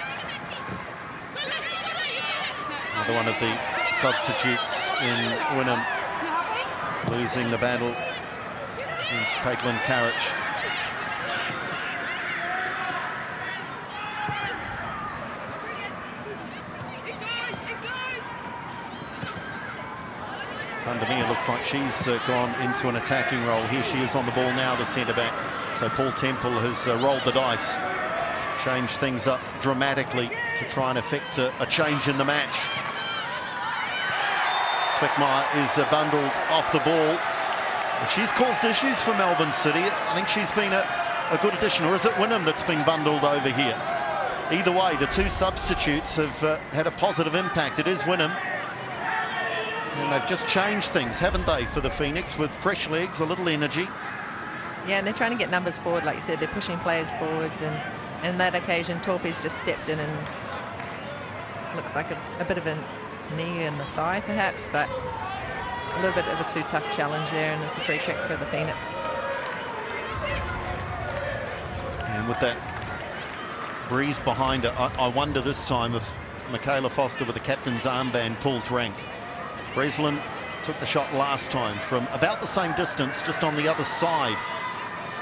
Another one of the substitutes in Wynnum, losing the battle against Caitlin Carriage. Under me, it looks like she's gone into an attacking role. Here she is on the ball now, the centre-back. So Paul Temple has rolled the dice, changed things up dramatically to try and effect a change in the match. Speckmeyer is bundled off the ball. And she's caused issues for Melbourne City. I think she's been a good addition. Or is it Wynnum that's been bundled over here? Either way, the two substitutes have had a positive impact. It is Wynnum. And they've just changed things, haven't they, for the Phoenix, with fresh legs, a little energy. Yeah, and they're trying to get numbers forward. Like you said, they're pushing players forwards. And on that occasion, Torpy's just stepped in and looks like a bit of a knee in the thigh, perhaps, but a little bit of a too tough challenge there, and it's a free kick for the Phoenix. And with that breeze behind her, I wonder this time if Michaela Foster with the captain's armband pulls rank. Breslin took the shot last time from about the same distance, just on the other side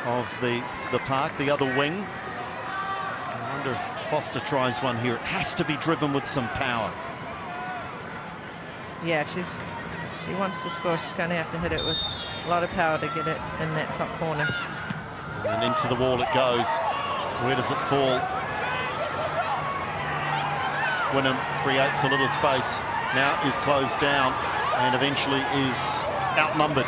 of the park, the other wing. I wonder if Foster tries one here. It has to be driven with some power. Yeah, if she wants to score, she's going to have to hit it with a lot of power to get it in that top corner. And into the wall it goes. Where does it fall? Wynnum creates a little space. Now is closed down and eventually is outnumbered.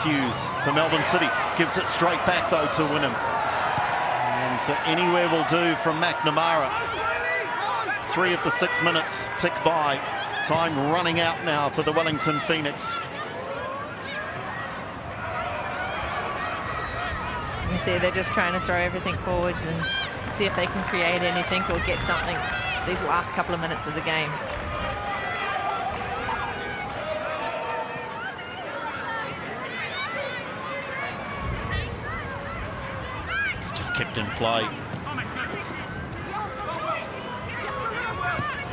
Hughes for Melbourne City gives it straight back though to Wynnum. And so anywhere will do from McNamara. 3 of the 6 minutes tick by. Time running out now for the Wellington Phoenix. You see they're just trying to throw everything forwards and see if they can create anything or get something these last couple of minutes of the game. It's just kept in play.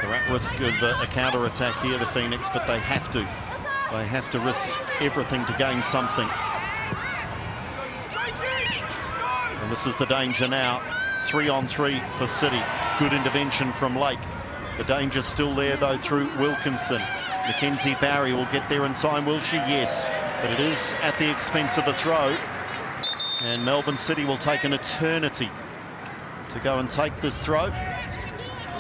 They're at risk of a counter-attack here, the Phoenix, but they have to. They have to risk everything to gain something. And this is the danger now. 3-on-3 for City. Good intervention from Lake. The danger's still there, though, through Wilkinson. Mackenzie Barry will get there in time, will she? Yes. But it is at the expense of a throw. And Melbourne City will take an eternity to go and take this throw.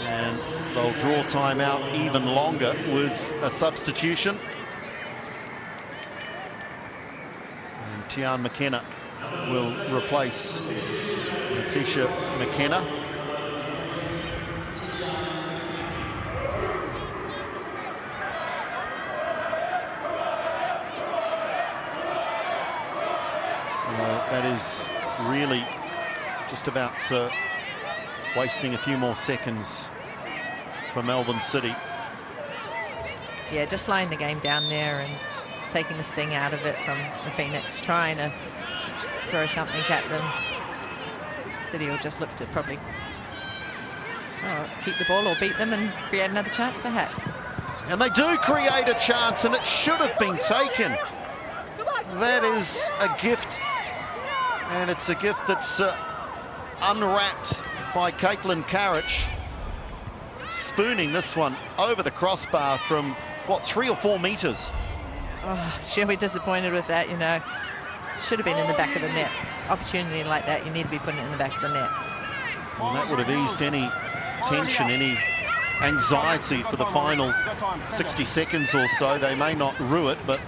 And they'll draw time out even longer with a substitution. And Tian McKenna will replace Natisha McKenna. So that is really just about wasting a few more seconds for Melbourne City. Yeah, just slowing the game down there and taking the sting out of it from the Phoenix, trying to throw something at them. City will just look to probably keep the ball or beat them and create another chance, perhaps. And they do create a chance, and it should have been taken. That is a gift, and it's a gift that's unwrapped by Caitlin Carriage, spooning this one over the crossbar from, what, 3 or 4 metres? Oh, she'll be disappointed with that, you know. Should have been in the back of the net. Opportunity like that, you need to be putting it in the back of the net. Well, that would have eased any tension, any anxiety for the final 60 seconds or so. They may not rue it, but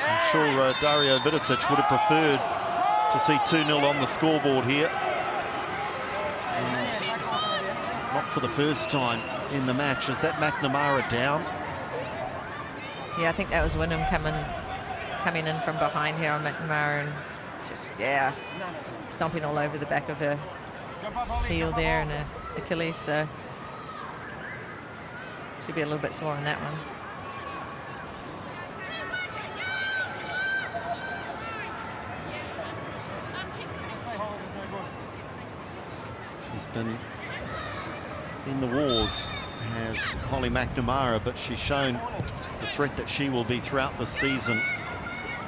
I'm sure Dario Vidicic would have preferred to see 2-0 on the scoreboard here. And not for the first time in the match. Is that McNamara down? Yeah, I think that was Wynnum coming in from behind here on McNamara and just, yeah, stomping all over the back of her heel there and her Achilles. So she'll be a little bit sore on that one. She's been in the wars as Holly McNamara, but she's shown the threat that she will be throughout the season.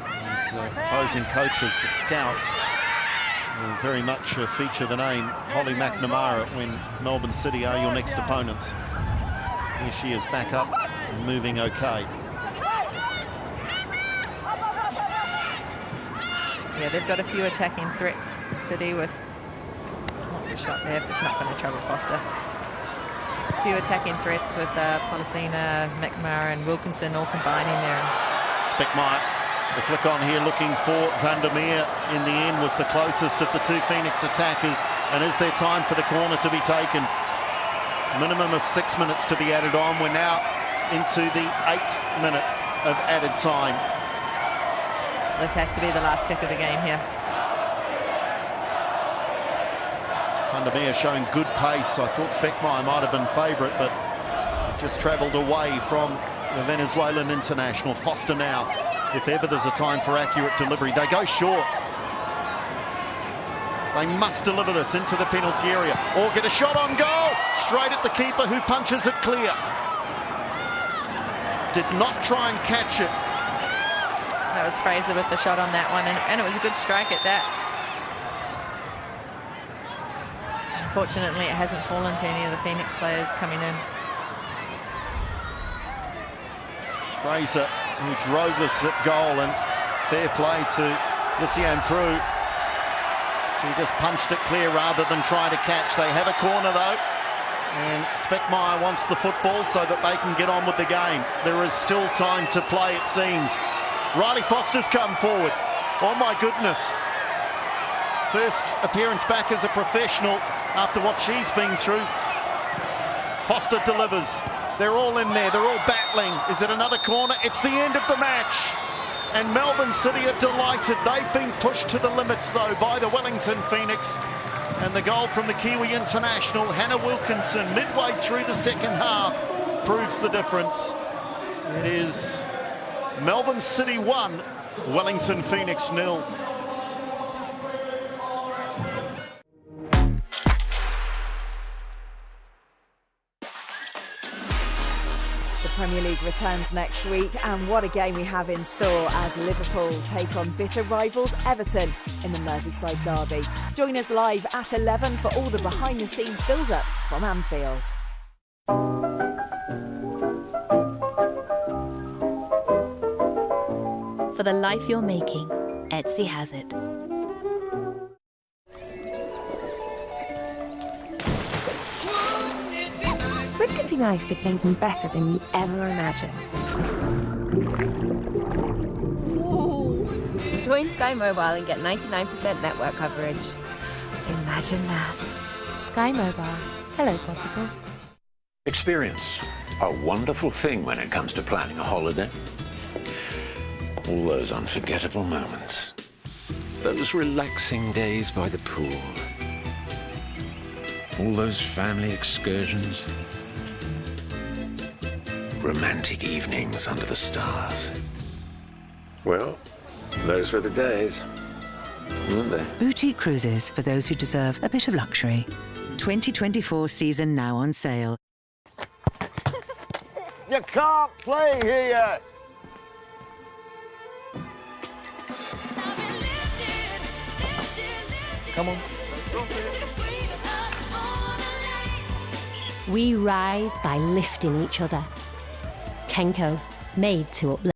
And opposing coaches, the scouts, will very much feature the name Holly McNamara when Melbourne City are your next opponents. Here she is back up and moving okay. Yeah, they've got a few attacking threats, City, with... What's the shot there? It's not going to trouble Foster. A few attacking threats with Policina, McNamara and Wilkinson all combining there. Speckmeyer, the flick on here looking for Vandermeer. In the end was the closest of the two Phoenix attackers. And is there time for the corner to be taken? Minimum of 6 minutes to be added on. We're now into the 8th minute of added time. This has to be the last kick of the game here. Vandermeer showing good pace. I thought Speckmeyer might have been favourite, but just travelled away from the Venezuelan international. Foster now, if ever there's a time for accurate delivery. They go short. They must deliver this into the penalty area or get a shot on goal. Straight at the keeper who punches it clear. Did not try and catch it. That was Fraser with the shot on that one, and it was a good strike at that. Unfortunately, it hasn't fallen to any of the Phoenix players coming in. Fraser, who drove this at goal, and fair play to Lysiane Prue. She just punched it clear rather than try to catch. They have a corner though, and Speckmeyer wants the football so that they can get on with the game. There is still time to play, it seems. Riley Foster's come forward. Oh my goodness. First appearance back as a professional after what she's been through. Foster delivers. They're all in there. They're all battling. Is it another corner? It's the end of the match. And Melbourne City are delighted. They've been pushed to the limits, though, by the Wellington Phoenix. And the goal from the Kiwi international, Hannah Wilkinson, midway through the second half, proves the difference. It is Melbourne City 1, Wellington Phoenix 0. Premier League returns next week, and what a game we have in store as Liverpool take on bitter rivals Everton in the Merseyside derby. Join us live at 11 for all the behind-the-scenes build-up from Anfield. For the life you're making, Etsy has it. Wouldn't it be nice if things were better than you ever imagined? Join Sky Mobile and get 99% network coverage. Imagine that. Sky Mobile. Hello, possible. Experience. A wonderful thing when it comes to planning a holiday. All those unforgettable moments. Those relaxing days by the pool. All those family excursions. Romantic evenings under the stars. Well, those were the days, weren't they? Boutique Cruises, for those who deserve a bit of luxury. 2024 season now on sale. You can't play here. Come on. We rise by lifting each other. Kenko, made to uplift.